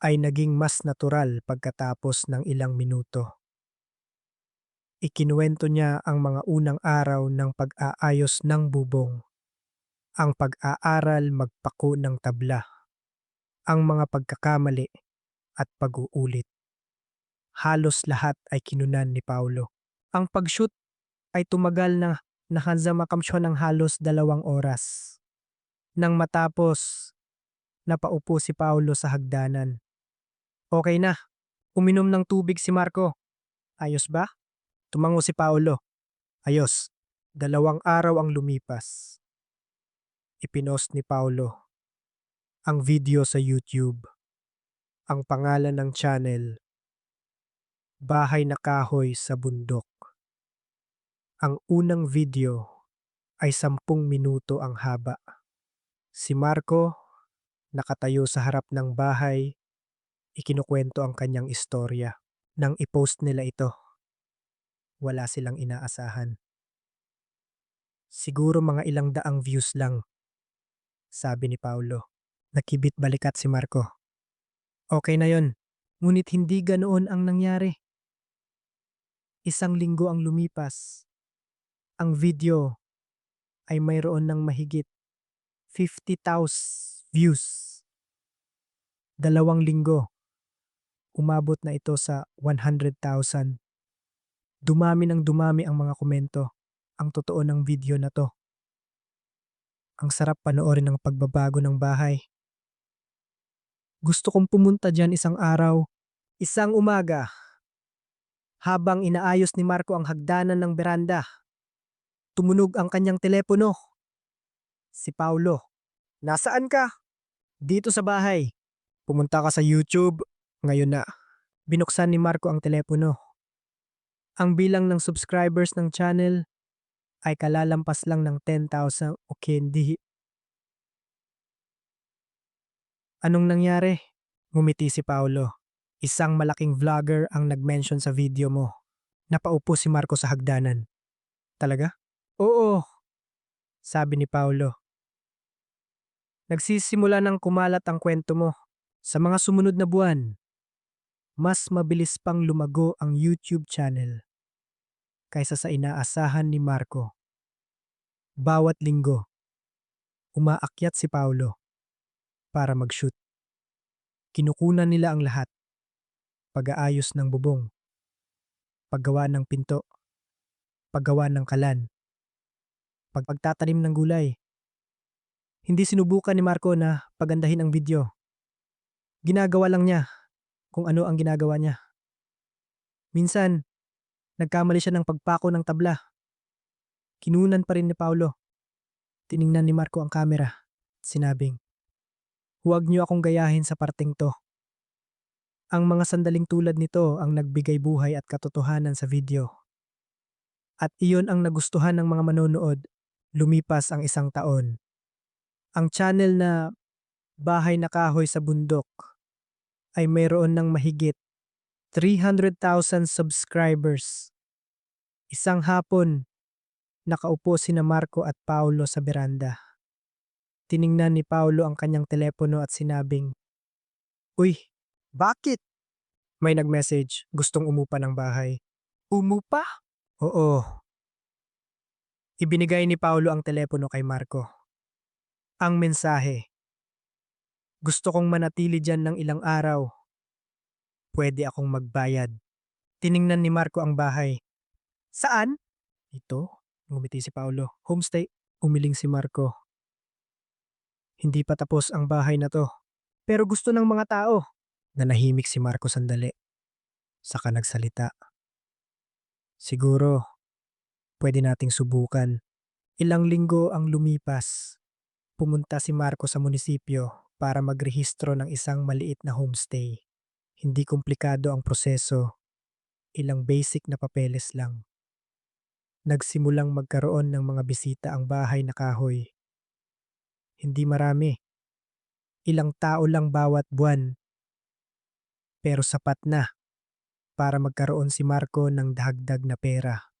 ay naging mas natural pagkatapos ng ilang minuto. Ikinuwento niya ang mga unang araw ng pag-aayos ng bubong, ang pag-aaral magpako ng tabla, ang mga pagkakamali at pag-uulit. Halos lahat ay kinunan ni Paulo. Ang pag-shoot ay tumagal na makamsyon ng halos 2 oras. Nang matapos, napaupo si Paulo sa hagdanan. Okay na, uminom ng tubig si Marco. Ayos ba? Tumango si Paulo. Ayos. 2 araw ang lumipas. Ipinost ni Paulo. ang video sa YouTube. Ang pangalan ng channel, Bahay na Kahoy sa Bundok. Ang unang video ay 10 minuto ang haba. Si Marco, nakatayo sa harap ng bahay, ikinukwento ang kanyang istorya. Nang i-post nila ito, wala silang inaasahan. Siguro mga ilang daang views lang, sabi ni Paulo. Nakibit balikat si Marco. Okay na yon, ngunit hindi ganoon ang nangyari. 1 linggo ang lumipas. Ang video ay mayroon ng mahigit 50,000 views. 2 linggo, umabot na ito sa 100,000. Dumami ng dumami ang mga komento. Ang totoo ng video na to. Ang sarap panoorin ng pagbabago ng bahay. Gusto kong pumunta dyan isang araw, isang umaga. Habang inaayos ni Marco ang hagdanan ng beranda, tumunog ang kanyang telepono. Si Paulo, nasaan ka? Dito sa bahay. Pumunta ka sa YouTube, ngayon na. Binuksan ni Marco ang telepono. Ang bilang ng subscribers ng channel ay kalalampas lang ng 10,000 o hindi. Anong nangyari? Ngumiti si Paulo. Isang malaking vlogger ang nag-mention sa video mo. Napaupo si Marco sa hagdanan. Talaga? Oo, sabi ni Paulo. Nagsisimula ng kumalat ang kwento mo. Sa mga sumunod na buwan, mas mabilis pang lumago ang YouTube channel kaysa sa inaasahan ni Marco. Bawat linggo, umaakyat si Paulo para mag-shoot. Kinukunan nila ang lahat. Pag-aayos ng bubong, paggawa ng pinto, paggawa ng kalan, pagtatanim ng gulay. Hindi sinubukan ni Marco na pagandahin ang video. Ginagawa lang niya kung ano ang ginagawa niya. Minsan, nagkamali siya ng pagpako ng tabla. Kinunan pa rin ni Paulo. Tiningnan ni Marco ang camera. Sinabing, huwag niyo akong gayahin sa parteng to. Ang mga sandaling tulad nito ang nagbigay buhay at katotohanan sa video. At iyon ang nagustuhan ng mga manonood. Lumipas ang 1 taon. Ang channel na Bahay na Kahoy sa Bundok ay mayroon ng mahigit 300,000 subscribers. Isang hapon, nakaupo sina Marco at Paulo sa beranda. Tiningnan ni Paulo ang kanyang telepono at sinabing, "Uy, bakit?" May nag-message, gustong umupa ng bahay. Umupa? Oo. Ibinigay ni Paulo ang telepono kay Marco. Ang mensahe, gusto kong manatili dyan ng ilang araw. Pwede akong magbayad. Tiningnan ni Marco ang bahay. Saan? Ito, ngumiti si Paulo. Homestay. Umiling si Marco. Hindi pa tapos ang bahay na to. Pero gusto ng mga tao. Nanahimik si Marco sandali. Saka nagsalita. Siguro, pwede nating subukan. Ilang linggo ang lumipas. Pumunta si Marco sa munisipyo para magrehistro ng isang maliit na homestay. Hindi komplikado ang proseso. Ilang basic na papeles lang. Nagsimulang magkaroon ng mga bisita ang Bahay na Kahoy. Hindi marami. Ilang tao lang bawat buwan. Pero sapat na para magkaroon si Marco ng dagdag na pera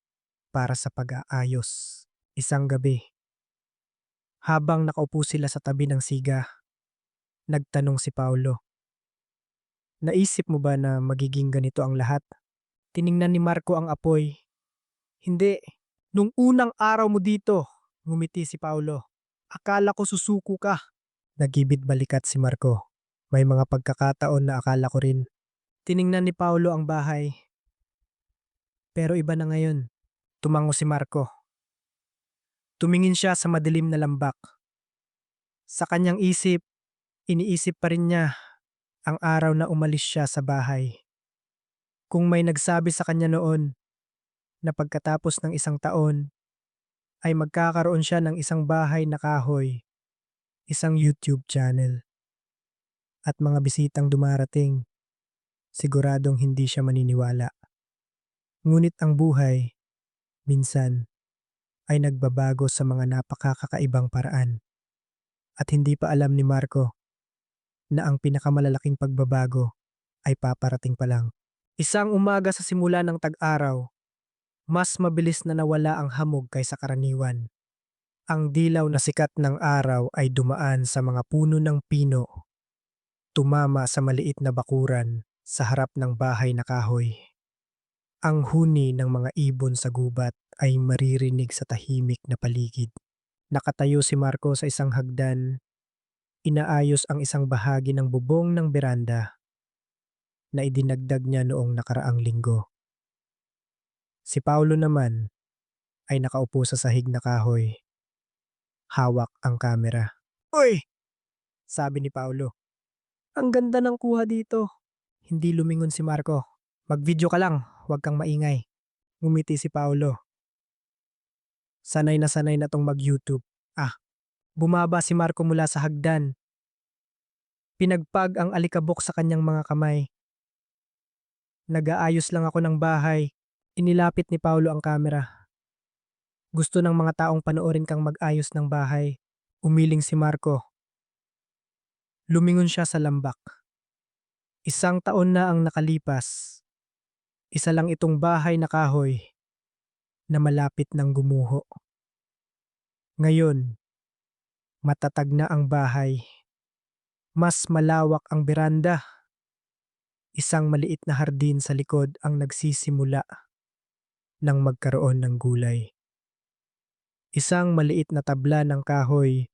para sa pag-aayos. Isang gabi, habang nakaupo sila sa tabi ng siga, nagtanong si Paulo. Naisip mo ba na magiging ganito ang lahat? Tiningnan ni Marco ang apoy. Hindi. Nung unang araw mo dito, ngumiti si Paulo. Akala ko susuko ka. Nagibit balikat si Marco. May mga pagkakataon na akala ko rin. Tiningnan ni Paulo ang bahay. Pero iba na ngayon. Tumango si Marco. Tumingin siya sa madilim na lambak. Sa kanyang isip, iniisip pa rin niya ang araw na umalis siya sa bahay. Kung may nagsabi sa kanya noon na pagkatapos ng 1 taon ay magkakaroon siya ng isang bahay na kahoy, isang YouTube channel, at mga bisitang dumarating, siguradong hindi siya maniniwala. Ngunit ang buhay, minsan, ay nagbabago sa mga napakakakaibang paraan. At hindi pa alam ni Marco na ang pinakamalalaking pagbabago ay paparating pa lang. Isang umaga sa simula ng tag-araw, mas mabilis na nawala ang hamog kaysa karaniwan. Ang dilaw na sikat ng araw ay dumaan sa mga puno ng pino, tumama sa maliit na bakuran sa harap ng bahay na kahoy. Ang huni ng mga ibon sa gubat ay maririnig sa tahimik na paligid. Nakatayo si Marco sa isang hagdan, inaayos ang isang bahagi ng bubong ng beranda na idinagdag niya noong nakaraang linggo. Si Paulo naman ay nakaupo sa sahig na kahoy, hawak ang kamera. "Uy!" sabi ni Paulo. "Ang ganda ng kuha dito." Hindi lumingon si Marco. "Mag-video ka lang, huwag kang maingay." Ngumiti si Paulo. Sanay na tong mag-YouTube. Bumaba si Marco mula sa hagdan. Pinagpag ang alikabok sa kanyang mga kamay. "Nag-aayos lang ako ng bahay." Inilapit ni Paulo ang kamera. "Gusto ng mga taong panoorin kang mag-ayos ng bahay." Umiling si Marco. Lumingon siya sa lambak. 1 taon na ang nakalipas. Isa lang itong bahay na kahoy na malapit ng gumuho. Ngayon, matatag na ang bahay. Mas malawak ang beranda. Isang maliit na hardin sa likod ang nagsisimula nang magkaroon ng gulay. Isang maliit na tabla ng kahoy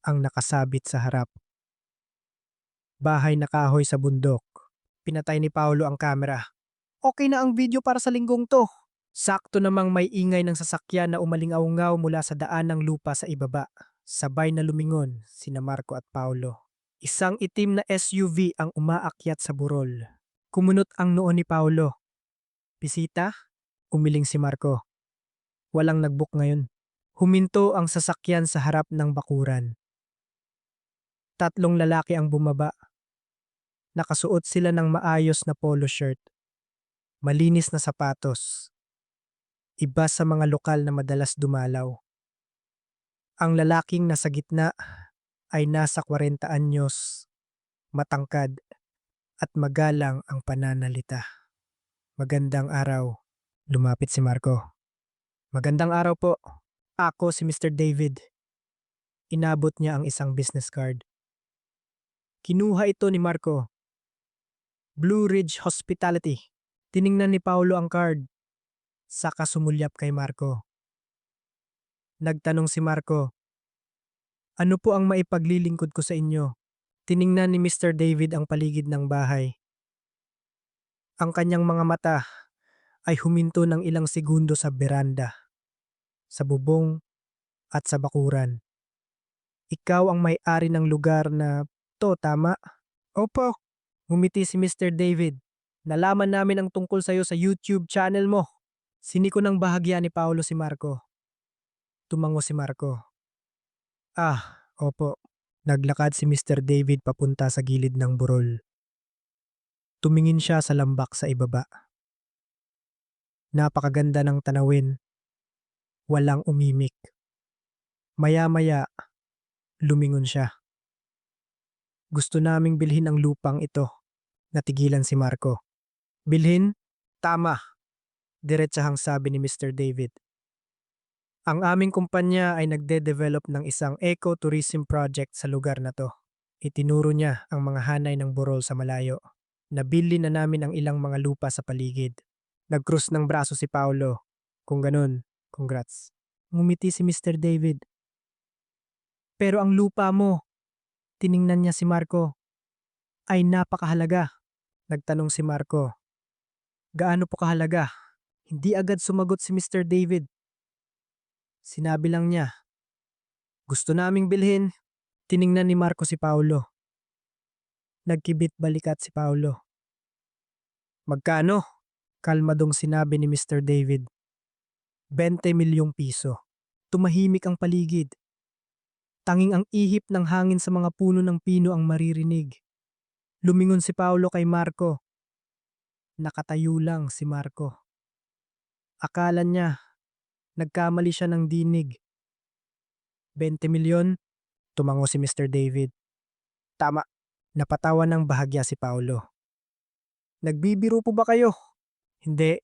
ang nakasabit sa harap. Bahay na kahoy sa bundok. Pinatay ni Paulo ang kamera. "Okay na ang video para sa linggong to." Sakto namang may ingay ng sasakyan na umalingaw-ngaw mula sa daan ng lupa sa ibaba. Sabay na lumingon sina Marco at Paulo. Isang itim na SUV ang umaakyat sa burol. Kumunot ang noo ni Paulo. "Bisita?" Umiling si Marco. Walang nagbook ngayon. Huminto ang sasakyan sa harap ng bakuran. 3 lalaki ang bumaba. Nakasuot sila ng maayos na polo shirt, malinis na sapatos. Iba sa mga lokal na madalas dumalaw. Ang lalaking nasa gitna ay nasa 40 anyos, matangkad at magalang ang pananalita. "Magandang araw." Lumapit si Marco. "Magandang araw po. Ako si Mr. David." Inabot niya ang isang business card. Kinuha ito ni Marco. "Blue Ridge Hospitality." Tiningnan ni Paulo ang card, saka sumulyap kay Marco. Nagtanong si Marco, "Ano po ang maipaglilingkod ko sa inyo?" Tiningnan ni Mr. David ang paligid ng bahay. Ang kanyang mga mata ay huminto ng ilang segundo sa beranda, sa bubong at sa bakuran. "Ikaw ang may-ari ng lugar na to, tama?" "Opo." Ngumiti si Mr. David. "Nalaman namin ang tungkol sa'yo sa YouTube channel mo." Siniko ng bahagya ni Paulo si Marco. Tumango si Marco. Opo." Naglakad si Mr. David papunta sa gilid ng burol. Tumingin siya sa lambak sa ibaba. Napakaganda ng tanawin. Walang umimik. Maya-maya, lumingon siya. "Gusto naming bilhin ang lupang ito." Natigilan si Marco. "Bilhin? Tama." Diretsahang sabi ni Mr. David. "Ang aming kumpanya ay nagde-develop ng isang eco-tourism project sa lugar na to." Itinuro niya ang mga hanay ng burol sa malayo. "Nabili na namin ang ilang mga lupa sa paligid." Nagkrus ng braso si Paulo. "Kung ganun, congrats." Ngumiti si Mr. David. "Pero ang lupa mo," tiningnan niya si Marco, "ay napakahalaga." Nagtanong si Marco, "Gaano po kahalaga?" Hindi agad sumagot si Mr. David. Sinabi lang niya, "Gusto naming bilhin." Tiningnan ni Marco si Paulo. Nagkibit balikat si Paulo. "Magkano?" Kalmadong sinabi ni Mr. David. 20 milyong piso. Tumahimik ang paligid. Tanging ang ihip ng hangin sa mga puno ng pino ang maririnig. Lumingon si Paolo kay Marco. Nakatayo lang si Marco. Akala niya, nagkamali siya ng dinig. 20 milyon? Tumango si Mr. David. Tama. Napatawa ng bahagya si Paolo. Nagbibiro po ba kayo? Hindi,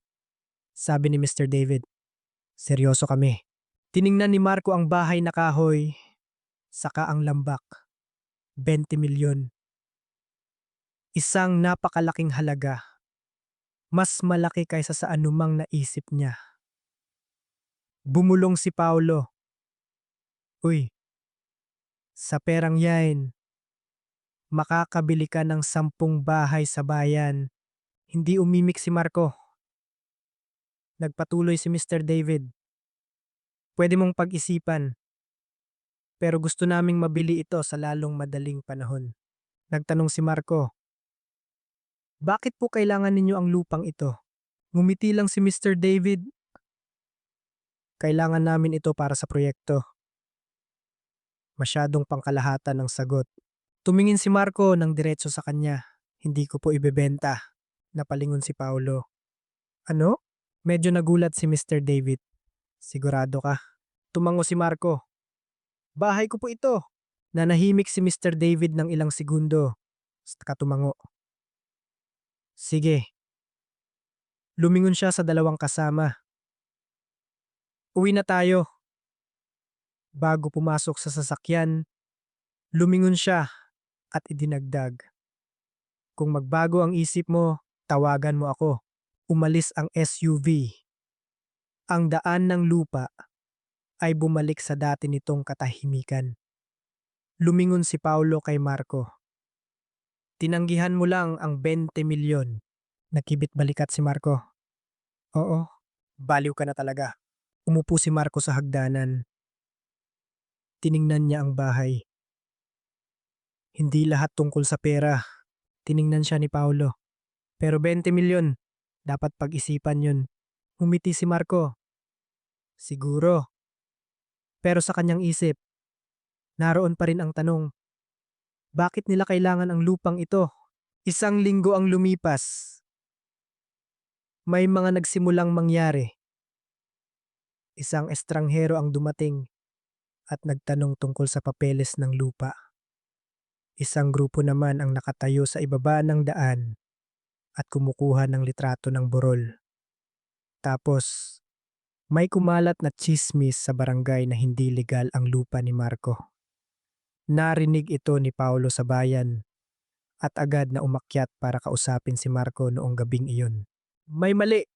sabi ni Mr. David. Seryoso kami. Tiningnan ni Marco ang bahay na kahoy, saka ang lambak. 20 milyon. Isang napakalaking halaga. Mas malaki kaysa sa anumang naisip niya. Bumulong si Paolo. Uy, sa perang yan, makakabili ka ng 10 bahay sa bayan. Hindi umimik si Marco. Nagpatuloy si Mr. David. Pwede mong pag-isipan, pero gusto naming mabili ito sa lalong madaling panahon. Nagtanong si Marco, bakit po kailangan ninyo ang lupang ito? Ngumiti lang si Mr. David. Kailangan namin ito para sa proyekto. Masyadong pangkalahatan ang sagot. Tumingin si Marco ng diretso sa kanya. Hindi ko po ibebenta. Napalingon si Paulo. Ano? Medyo nagulat si Mr. David. Sigurado ka? Tumango si Marco. Bahay ko po ito. Nanahimik si Mr. David ng ilang segundo. Saka tumango. Sige. Lumingon siya sa dalawang kasama. Uwi na tayo. Bago pumasok sa sasakyan, lumingon siya at idinagdag. Kung magbago ang isip mo, tawagan mo ako. Umalis ang SUV. Ang daan ng lupa ay bumalik sa dati nitong katahimikan. Lumingon si Paulo kay Marco. Tinanggihan mo lang ang 20 milyon. Nakibit balikat si Marco. Oo, baliw ka na talaga. Umupo si Marco sa hagdanan. Tiningnan niya ang bahay. Hindi lahat tungkol sa pera. Tiningnan siya ni Paulo. Pero 20 milyon, dapat pag-isipan yun. Umiti si Marco. Siguro. Pero sa kanyang isip, naroon pa rin ang tanong, bakit nila kailangan ang lupang ito? 1 linggo ang lumipas. May mga nagsimulang mangyari. Isang estranghero ang dumating at nagtanong tungkol sa papeles ng lupa. Isang grupo naman ang nakatayo sa ibaba ng daan at kumukuha ng litrato ng burol. Tapos, may kumalat na tsismis sa barangay na hindi legal ang lupa ni Marco. Narinig ito ni Paulo sa bayan at agad na umakyat para kausapin si Marco noong gabing iyon. May mali,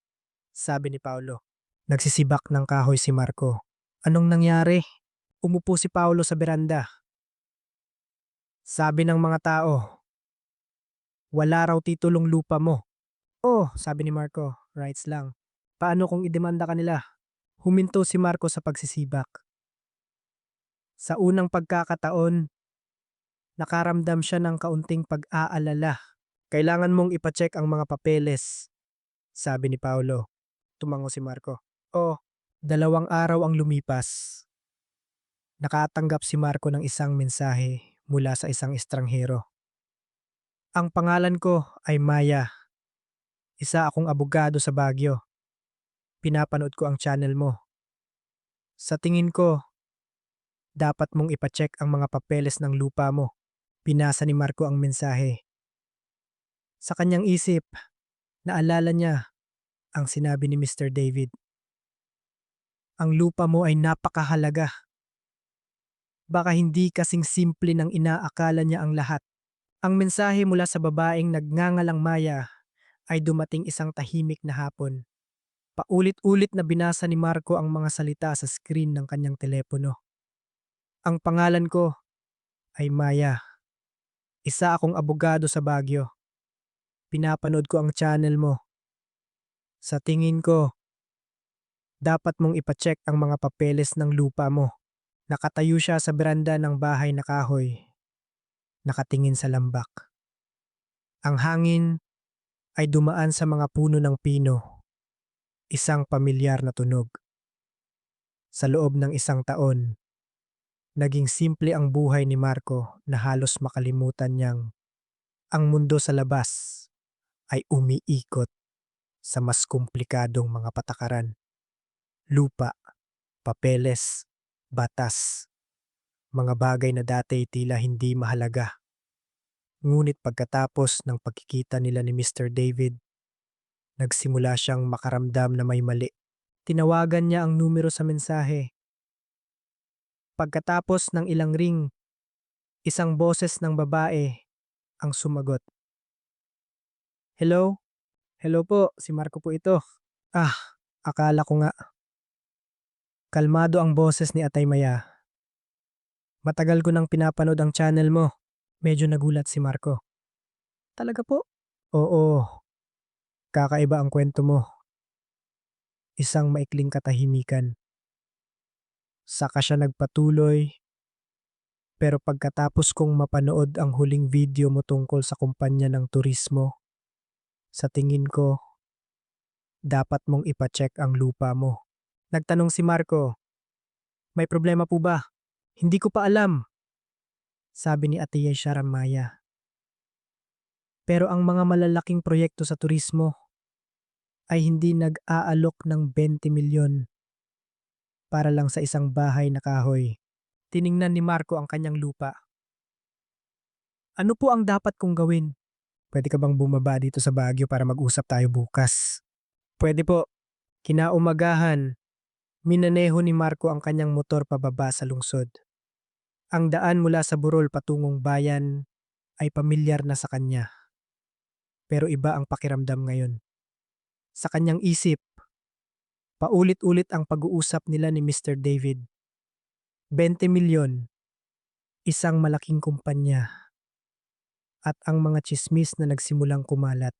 sabi ni Paulo. Nagsisibak ng kahoy si Marco. Anong nangyari? Umupo si Paulo sa beranda. Sabi ng mga tao, wala raw titulong lupa mo. Oh, sabi ni Marco, rights lang. Paano kung idemanda ka nila? Huminto si Marco sa pagsisibak. Sa unang pagkakataon, nakaramdam siya ng kaunting pag-aalala. Kailangan mong ipacheck ang mga papeles, sabi ni Paulo. Tumango si Marco. Oh, 2 araw ang lumipas. Nakatanggap si Marco ng isang mensahe mula sa isang estranghero. Ang pangalan ko ay Maya. Isa akong abogado sa Baguio. Pinapanood ko ang channel mo. Sa tingin ko, dapat mong ipacheck ang mga papeles ng lupa mo. Pinasa ni Marco ang mensahe. Sa kanyang isip, naalala niya ang sinabi ni Mr. David. Ang lupa mo ay napakahalaga. Baka hindi kasing simple ng inaakala niya ang lahat. Ang mensahe mula sa babaeng nagngangalang Maya ay dumating isang tahimik na hapon. Paulit-ulit na binasa ni Marco ang mga salita sa screen ng kanyang telepono. Ang pangalan ko ay Maya. Isa akong abogado sa Baguio. Pinapanood ko ang channel mo. Sa tingin ko, dapat mong ipacheck ang mga papeles ng lupa mo. Nakatayo siya sa beranda ng bahay na kahoy. Nakatingin sa lambak. Ang hangin ay dumaan sa mga puno ng pino. Isang pamilyar na tunog. Sa loob ng 1 taon, naging simple ang buhay ni Marco na halos makalimutan niyang Ang mundo sa labas ay umiikot sa mas komplikadong mga patakaran. Lupa, papeles, batas, mga bagay na dati tila hindi mahalaga. Ngunit pagkatapos ng pagkikita nila ni Mr. David, nagsimula siyang makaramdam na may mali. Tinawagan niya ang numero sa mensahe. Pagkatapos ng ilang ring, isang boses ng babae ang sumagot. Hello? Hello po, si Marco po ito. Ah, akala ko nga. Kalmado ang boses ni Atay Maya. Matagal ko nang pinapanood ang channel mo. Medyo nagulat si Marco. Talaga po? Oo, kakaiba ang kwento mo. Isang maikling katahimikan. Saka siya nagpatuloy, pero pagkatapos kong mapanood ang huling video mo tungkol sa kumpanya ng turismo, sa tingin ko, dapat mong ipacheck ang lupa mo. Nagtanong si Marco, may problema po ba? Hindi ko pa alam, sabi ni Ate Yesha Ramaya. Pero ang mga malalaking proyekto sa turismo ay hindi nag-aalok ng 20 milyon para lang sa isang bahay na kahoy. Tiningnan ni Marco ang kanyang lupa. Ano po ang dapat kong gawin? Pwede ka bang bumaba dito sa Baguio para mag-usap tayo bukas? Pwede po. Kinaumagahan, minaneho ni Marco ang kanyang motor pababa sa lungsod. Ang daan mula sa burol patungong bayan ay pamilyar na sa kanya. Pero iba ang pakiramdam ngayon. Sa kanyang isip, paulit-ulit ang pag-uusap nila ni Mr. David. 20 milyon, isang malaking kumpanya, at ang mga tsismis na nagsimulang kumalat.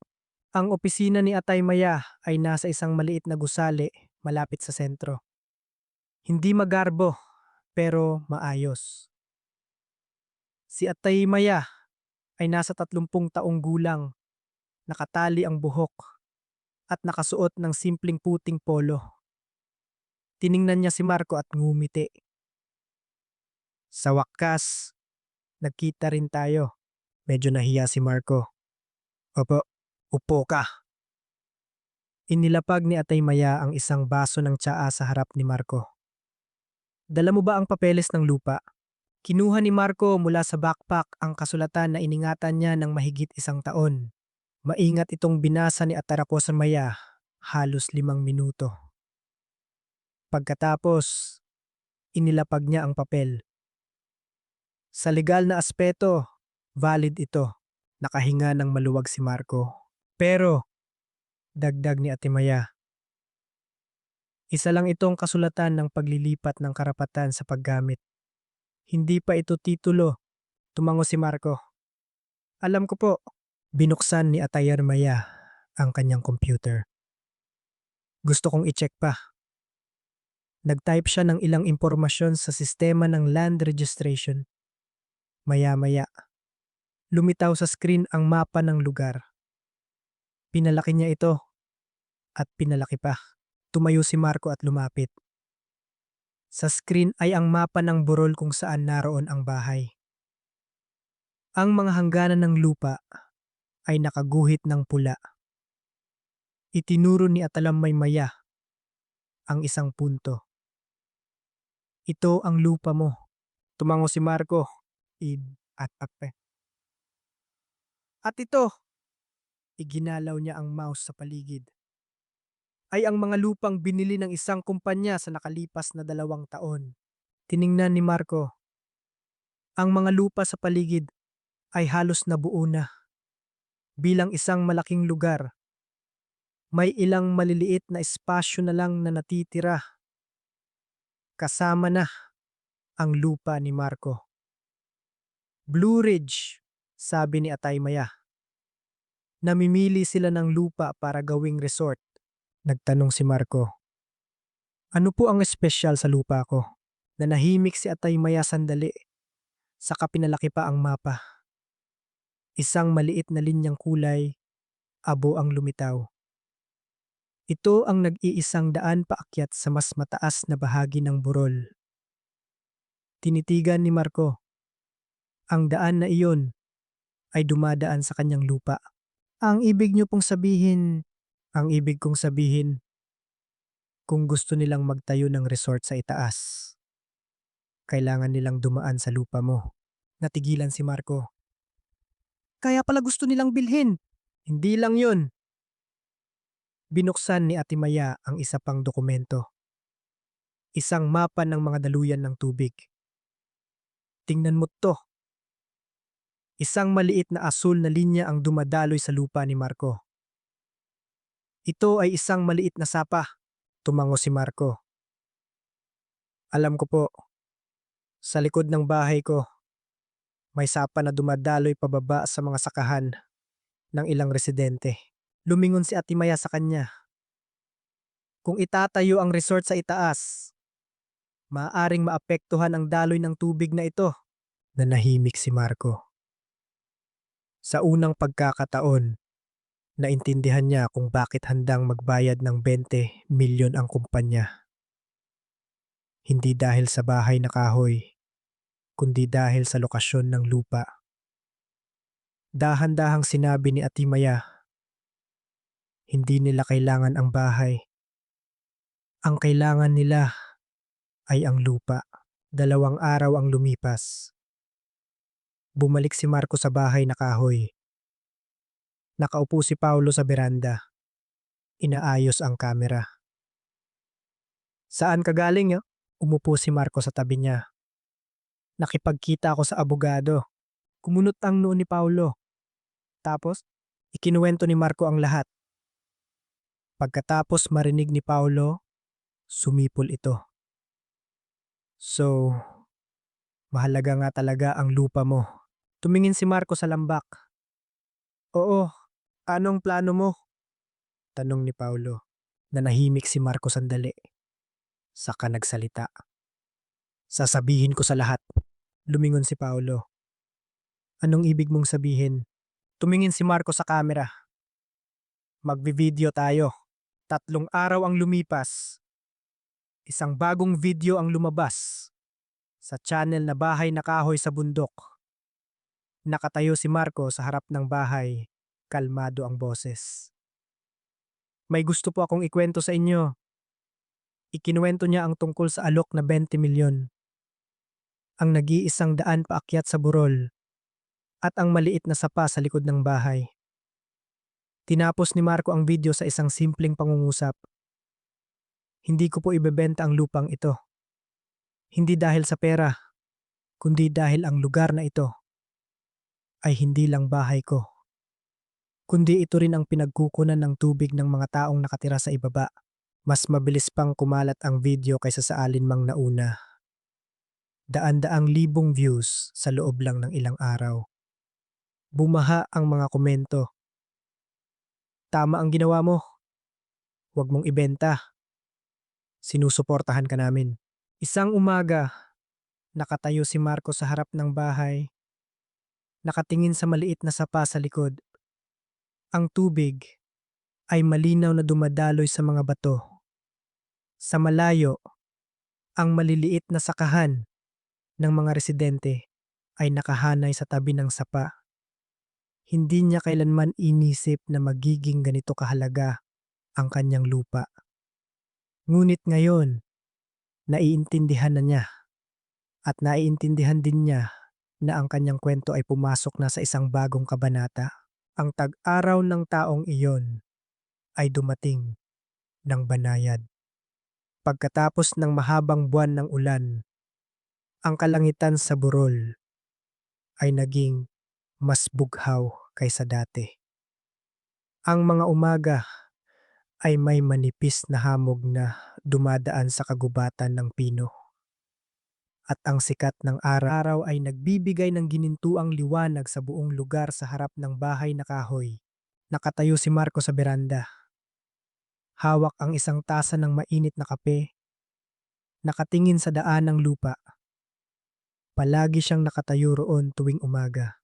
Ang opisina ni Atay Maya ay nasa isang maliit na gusali malapit sa sentro. Hindi magarbo, pero maayos. Si Atay Maya ay nasa 30 taong gulang, nakatali ang buhok, at nakasuot ng simpleng puting polo. Tiningnan niya si Marco at ngumiti. Sa wakas, nagkita rin tayo. Medyo nahiya si Marco. Opo, upo ka. Inilapag ni Atay Maya ang isang baso ng tsaa sa harap ni Marco. Dala mo ba ang papeles ng lupa? Kinuha ni Marco mula sa backpack ang kasulatan na iningatan niya ng mahigit 1 taon. Maingat itong binasa ni Ataraposan Maya, halos 5 minuto. Pagkatapos, inilapag niya ang papel. Sa legal na aspeto, valid ito. Nakahinga ng maluwag si Marco. Pero, dagdag ni Ate Maya, isa lang itong kasulatan ng paglilipat ng karapatan sa paggamit. Hindi pa ito titulo. Tumango si Marco. Alam ko po. Binuksan ni Atayar Maya ang kanyang computer. Gusto kong i-check pa. Nag-type siya ng ilang impormasyon sa sistema ng land registration. Maya-maya, lumitaw sa screen ang mapa ng lugar. Pinalaki niya ito at pinalaki pa. Tumayo si Marco at lumapit. Sa screen ay ang mapa ng burol kung saan naroon ang bahay. Ang mga hangganan ng lupa ay nakaguhit ng pula. Itinuro ni Atalamay Maya ang isang punto. Ito ang lupa mo. Tumango si Marco. At ape. At ito, iginalaw niya ang mouse sa paligid, ay ang mga lupang binili ng isang kumpanya sa nakalipas na 2 taon. Tiningnan ni Marco. Ang mga lupa sa paligid ay halos nabuo na. Bilang isang malaking lugar, may ilang maliliit na espasyo na lang na natitira. Kasama na ang lupa ni Marco. Blue Ridge, sabi ni Atay Maya. Namimili sila ng lupa para gawing resort. Nagtanong si Marco. Ano po ang espesyal sa lupa ko? Nanahimik si Atay Maya sandali. Saka pinalaki pa ang mapa. Isang maliit na linyang kulay, abo ang lumitaw. Ito ang nag-iisang daan paakyat sa mas mataas na bahagi ng burol. Tinitigan ni Marco. Ang daan na iyon ay dumadaan sa kanyang lupa. Ang ibig kong sabihin, kung gusto nilang magtayo ng resort sa itaas, kailangan nilang dumaan sa lupa mo. Natigilan si Marco. Kaya pala gusto nilang bilhin. Hindi lang yun. Binuksan ni Ate Maya ang isa pang dokumento. Isang mapa ng mga daluyan ng tubig. Tingnan mo to. Isang maliit na asul na linya ang dumadaloy sa lupa ni Marco. Ito ay isang maliit na sapa. Tumango si Marco. Alam ko po, sa likod ng bahay ko, may sapa na dumadaloy pababa sa mga sakahan ng ilang residente. Lumingon si Ate Maya sa kanya. Kung itatayo ang resort sa itaas, maaaring maapektuhan ang daloy ng tubig na ito. Nanahimik si Marco. Sa unang pagkakataon, naintindihan niya kung bakit handang magbayad ng 20 milyon ang kumpanya. Hindi dahil sa bahay na kahoy, kundi dahil sa lokasyon ng lupa. Dahan-dahang sinabi ni Ate Maya, hindi nila kailangan ang bahay. Ang kailangan nila ay ang lupa. 2 araw ang lumipas. Bumalik si Marco sa bahay na kahoy. Nakaupo si Paulo sa beranda. Inaayos ang kamera. Saan ka galing? Umupo si Marco sa tabi niya. Nakipagkita ako sa abogado. Kumunot ang noo ni Paulo. Tapos, ikinuwento ni Marco ang lahat. Pagkatapos marinig ni Paulo, sumipol ito. So, mahalaga nga talaga ang lupa mo. Tumingin si Marco sa lambak. Oo, anong plano mo? Tanong ni Paulo. Nanahimik si Marco sandali. Saka nagsalita. Sasabihin ko sa lahat. Lumingon si Paulo. Anong ibig mong sabihin? Tumingin si Marco sa kamera. Magbi-video tayo. 3 araw ang lumipas. Isang bagong video ang lumabas. Sa channel na Bahay na Kahoy sa Bundok. Nakatayo si Marco sa harap ng bahay. Kalmado ang boses. May gusto po akong ikwento sa inyo. Ikinuwento niya ang tungkol sa alok na 20 milyon. Ang nag-iisang daan paakyat sa burol. At ang maliit na sapa sa likod ng bahay. Tinapos ni Marco ang video sa isang simpleng pangungusap. Hindi ko po ibebenta ang lupang ito. Hindi dahil sa pera, kundi dahil ang lugar na ito ay hindi lang bahay ko. Kundi ito rin ang pinagkukunan ng tubig ng mga taong nakatira sa ibaba. Mas mabilis pang kumalat ang video kaysa sa alinmang nauna. Daan-daang libong views sa loob lang ng ilang araw. Bumaha ang mga komento. Tama ang ginawa mo. Huwag mong ibenta. Sinusuportahan ka namin. Isang umaga, nakatayo si Marco sa harap ng bahay. Nakatingin sa maliit na sapa sa likod. Ang tubig ay malinaw na dumadaloy sa mga bato. Sa malayo, ang maliliit na sakahan ng mga residente ay nakahanay sa tabi ng sapa. Hindi niya kailanman inisip na magiging ganito kahalaga ang kanyang lupa. Ngunit ngayon, naiintindihan na niya at naiintindihan din niya na ang kanyang kwento ay pumasok na sa isang bagong kabanata. Ang tag-araw ng taong iyon ay dumating ng banayad. Pagkatapos ng mahabang buwan ng ulan, ang kalangitan sa burol ay naging mas bughaw kaysa dati. Ang mga umaga ay may manipis na hamog na dumadaan sa kagubatan ng pino. At ang sikat ng araw ay nagbibigay ng ginintuang liwanag sa buong lugar sa harap ng bahay na kahoy. Nakatayo si Marco sa beranda. Hawak ang isang tasa ng mainit na kape. Nakatingin sa daan ng lupa. Palagi siyang nakatayo roon tuwing umaga.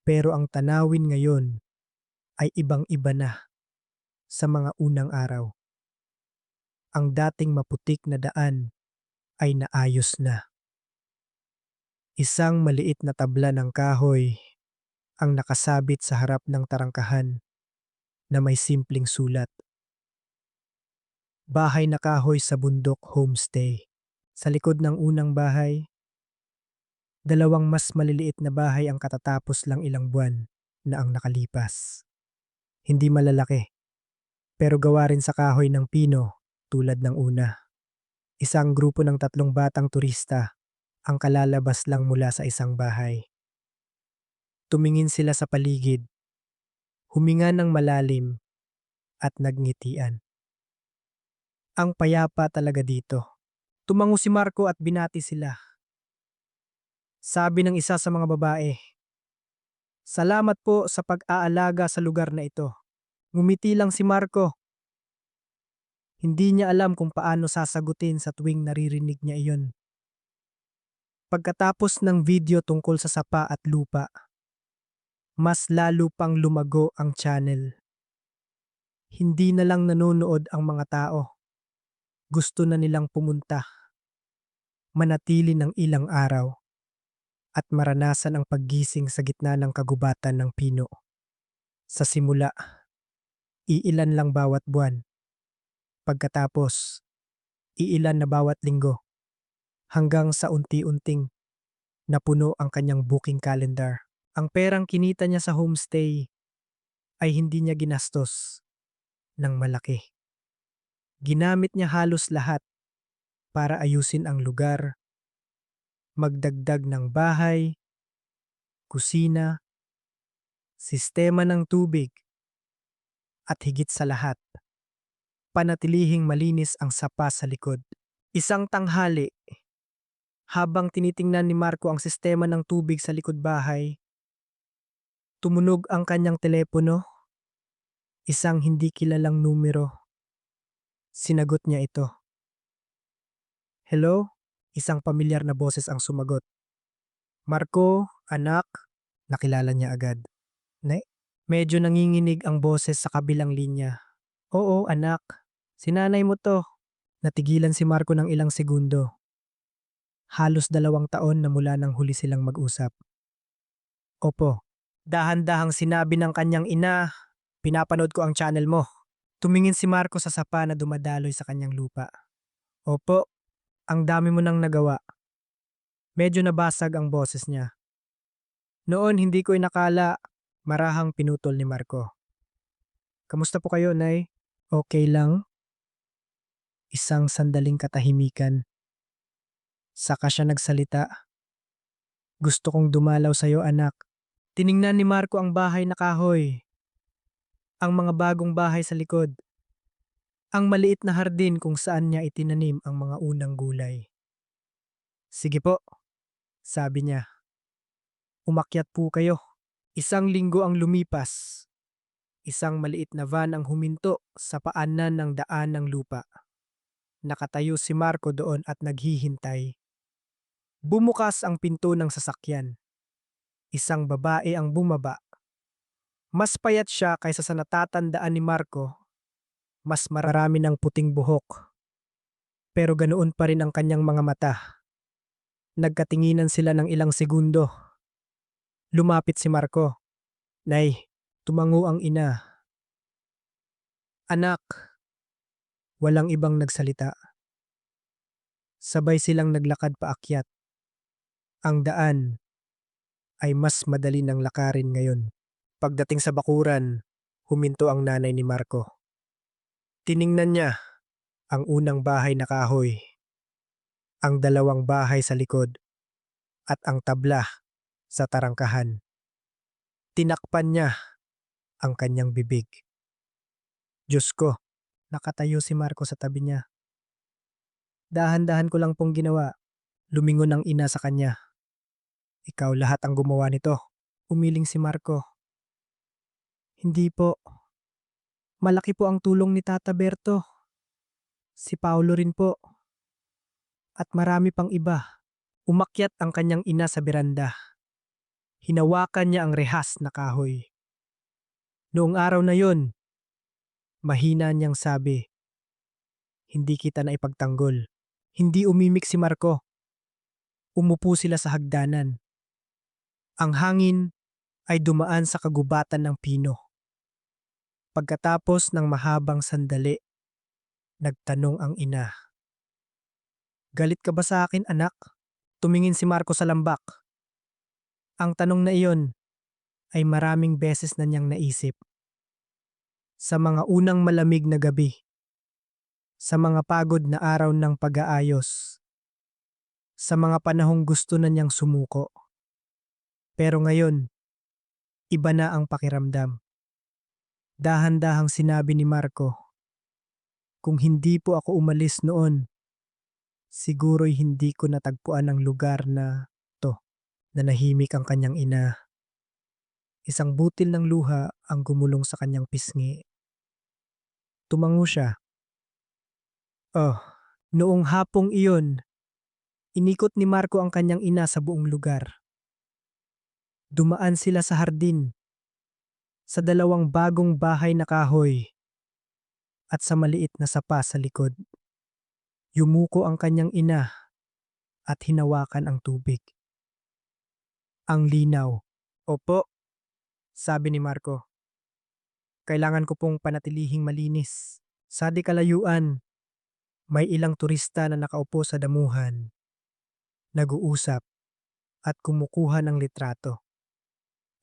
Pero ang tanawin ngayon ay ibang-iba na sa mga unang araw. Ang dating maputik na daan ay naayos na. Isang maliit na tabla ng kahoy ang nakasabit sa harap ng tarangkahan na may simpleng sulat. Bahay na kahoy sa bundok homestay. Sa likod ng unang bahay, dalawang mas maliliit na bahay ang katatapos lang ilang buwan na ang nakalipas. Hindi malalaki, pero gawa rin sa kahoy ng pino tulad ng una. Isang grupo ng 3 batang turista ang kalalabas lang mula sa isang bahay. Tumingin sila sa paligid, huminga ng malalim at nagngitian. Ang payapa talaga dito. Tumango si Marco at binati sila. Sabi ng isa sa mga babae, "Salamat po sa pag-aalaga sa lugar na ito." Ngumiti lang si Marco. Hindi niya alam kung paano sasagutin sa tuwing naririnig niya iyon. Pagkatapos ng video tungkol sa sapa at lupa, mas lalo pang lumago ang channel. Hindi na lang nanonood ang mga tao. Gusto na nilang pumunta, manatili ng ilang araw, at maranasan ang paggising sa gitna ng kagubatan ng pino. Sa simula, iilan lang bawat buwan. Pagkatapos, iilan na bawat linggo. Hanggang sa unti-unting napuno ang kanyang booking calendar. Ang perang kinita niya sa homestay ay hindi niya ginastos ng malaki. Ginamit niya halos lahat para ayusin ang lugar, magdagdag ng bahay, kusina, sistema ng tubig, at higit sa lahat, panatilihing malinis ang sapa sa likod. Isang tanghali, habang tinitingnan ni Marco ang sistema ng tubig sa likod bahay, tumunog ang kanyang telepono. Isang hindi kilalang numero. Sinagot niya ito. "Hello?" Isang pamilyar na boses ang sumagot. "Marco, anak." Nakilala niya agad. Medyo nanginginig ang boses sa kabilang linya. "Oo, anak. Si nanay mo to." Natigilan si Marco ng ilang segundo. Halos 2 taon na mula nang huli silang mag-usap. "Opo." Dahan-dahang sinabi ng kanyang ina, "Pinapanood ko ang channel mo." Tumingin si Marco sa sapa na dumadaloy sa kanyang lupa. "Opo, ang dami mo nang nagawa." Medyo nabasag ang boses niya. "Noon hindi ko inakala." Marahang pinutol ni Marco. "Kamusta po kayo, Nay?" "Okay lang." Isang sandaling katahimikan. Saka siya nagsalita. "Gusto kong dumalaw sa'yo, anak." Tiningnan ni Marco ang bahay na kahoy. Ang mga bagong bahay sa likod. Ang maliit na hardin kung saan niya itinanim ang mga unang gulay. "Sige po," sabi niya. "Umakyat po kayo." Isang linggo ang lumipas. Isang maliit na van ang huminto sa paanan ng daan ng lupa. Nakatayo si Marco doon at naghihintay. Bumukas ang pinto ng sasakyan. Isang babae ang bumaba. Mas payat siya kaysa sa natatandaan ni Marco. Mas marami ng puting buhok. Pero ganoon pa rin ang kanyang mga mata. Nagkatinginan sila ng ilang segundo. Lumapit si Marco. "Nay," tumango ang ina. "Anak." Walang ibang nagsalita. Sabay silang naglakad paakyat. Ang daan ay mas madali ng lakarin ngayon. Pagdating sa bakuran, huminto ang nanay ni Marco. Tiningnan niya ang unang bahay na kahoy, ang 2 bahay sa likod, at ang tabla sa tarangkahan. Tinakpan niya ang kanyang bibig. "Diyos ko," nakatayo si Marco sa tabi niya. "Dahan-dahan ko lang pong ginawa." Lumingon ang ina sa kanya. "Ikaw lahat ang gumawa nito." Umiling si Marco. "Hindi po. Malaki po ang tulong ni Tata Berto. Si Paulo rin po. At marami pang iba." Umakyat ang kanyang ina sa beranda. Hinawakan niya ang rehas na kahoy. Noong araw na yon, mahina niyang sabi, "Hindi kita na ipagtanggol." Hindi umimik si Marco. Umupo sila sa hagdanan. Ang hangin ay dumaan sa kagubatan ng pino. Pagkatapos ng mahabang sandali, nagtanong ang ina. Galit ka ba sa akin, anak? Tumingin si Marco sa lambak. Ang tanong na iyon ay maraming beses na niyang naisip. Sa mga unang malamig na gabi, sa mga pagod na araw ng pag-aayos, sa mga panahong gusto na niyang sumuko. Pero ngayon, iba na ang pakiramdam. Dahan-dahang sinabi ni Marco, kung hindi po ako umalis noon, siguro'y hindi ko natagpuan ang lugar na to. Nanahimik ang kanyang ina. Isang butil ng luha ang gumulong sa kanyang pisngi. Tumango siya. Oh, noong hapong iyon, inikot ni Marco ang kanyang ina sa buong lugar. Dumaan sila sa hardin, sa dalawang bagong bahay na kahoy, at sa maliit na sapa sa likod. Yumuko ang kanyang ina at hinawakan ang tubig. Ang linaw. Opo, sabi ni Marco. Kailangan ko pong panatilihing malinis. Sa di kalayuan, may ilang turista na nakaupo sa damuhan, nag-uusap at kumukuha ng litrato.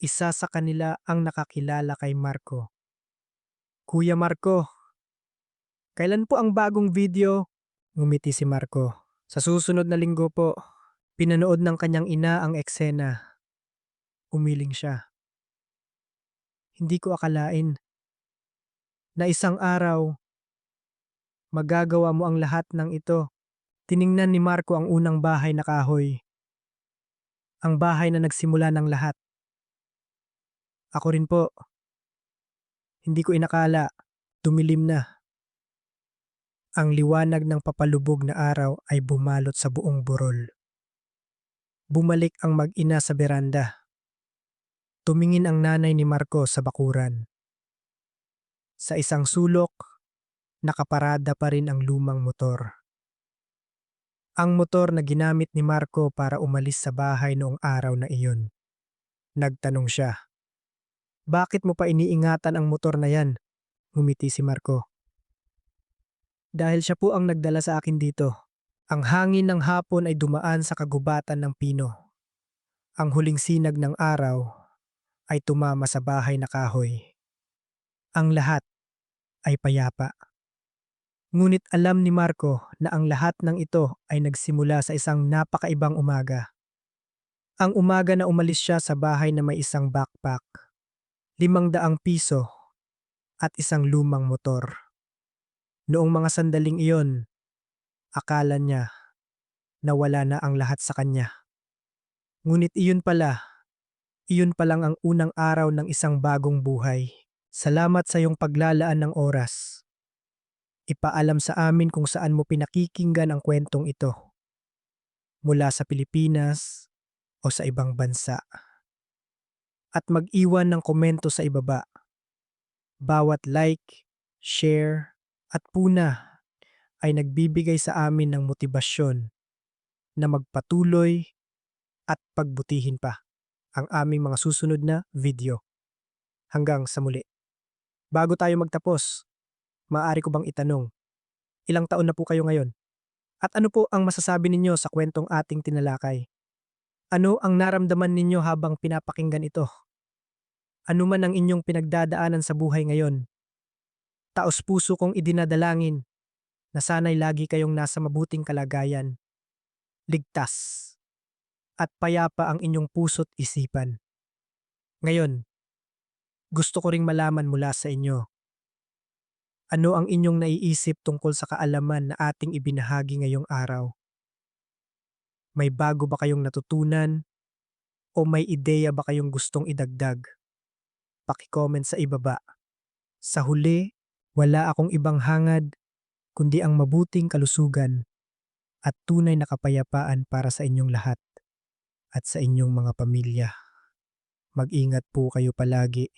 Isa sa kanila ang nakakilala kay Marco. Kuya Marco, kailan po ang bagong video? Ngumiti si Marco. Sa susunod na linggo po. Pinanood ng kanyang ina ang eksena. Umiling siya. Hindi ko akalain na isang araw magagawa mo ang lahat ng ito. Tiningnan ni Marco ang unang bahay na kahoy. Ang bahay na nagsimula ng lahat. Ako rin po. Hindi ko inakala. Dumilim na. Ang liwanag ng papalubog na araw ay bumalot sa buong burol. Bumalik ang mag-ina sa beranda. Tumingin ang nanay ni Marco sa bakuran. Sa isang sulok, nakaparada pa rin ang lumang motor. Ang motor na ginamit ni Marco para umalis sa bahay noong araw na iyon. Nagtanong siya. Bakit mo pa iniingatan ang motor na yan? Ngumiti si Marco. Dahil siya po ang nagdala sa akin dito. Ang hangin ng hapon ay dumaan sa kagubatan ng pino. Ang huling sinag ng araw ay tumama sa bahay na kahoy. Ang lahat ay payapa. Ngunit alam ni Marco na ang lahat ng ito ay nagsimula sa isang napakaibang umaga. Ang umaga na umalis siya sa bahay na may isang backpack, 500 piso at isang lumang motor. Noong mga sandaling iyon, akala niya na wala na ang lahat sa kanya. Ngunit iyon pa lang ang unang araw ng isang bagong buhay. Salamat sa iyong paglalaan ng oras. Ipaalam sa amin kung saan mo pinakikinggan ang kwentong ito. Mula sa Pilipinas o sa ibang bansa. At mag-iwan ng komento sa ibaba. Bawat like, share, at puna ay nagbibigay sa amin ng motibasyon na magpatuloy at pagbutihin pa ang aming mga susunod na video. Hanggang sa muli. Bago tayo magtapos, maaari ko bang itanong, ilang taon na po kayo ngayon? At ano po ang masasabi ninyo sa kwentong ating tinalakay? Ano ang naramdaman ninyo habang pinapakinggan ito? Ano man ang inyong pinagdadaanan sa buhay ngayon? Taos puso kong idinadalangin na sana'y lagi kayong nasa mabuting kalagayan, ligtas, at payapa ang inyong puso't isipan. Ngayon, gusto ko ring malaman mula sa inyo. Ano ang inyong naiisip tungkol sa kaalaman na ating ibinahagi ngayong araw? May bago ba kayong natutunan? O may ideya ba kayong gustong idagdag? Paki-comment sa ibaba. Sa huli, wala akong ibang hangad kundi ang mabuting kalusugan at tunay na kapayapaan para sa inyong lahat at sa inyong mga pamilya. Mag-ingat po kayo palagi.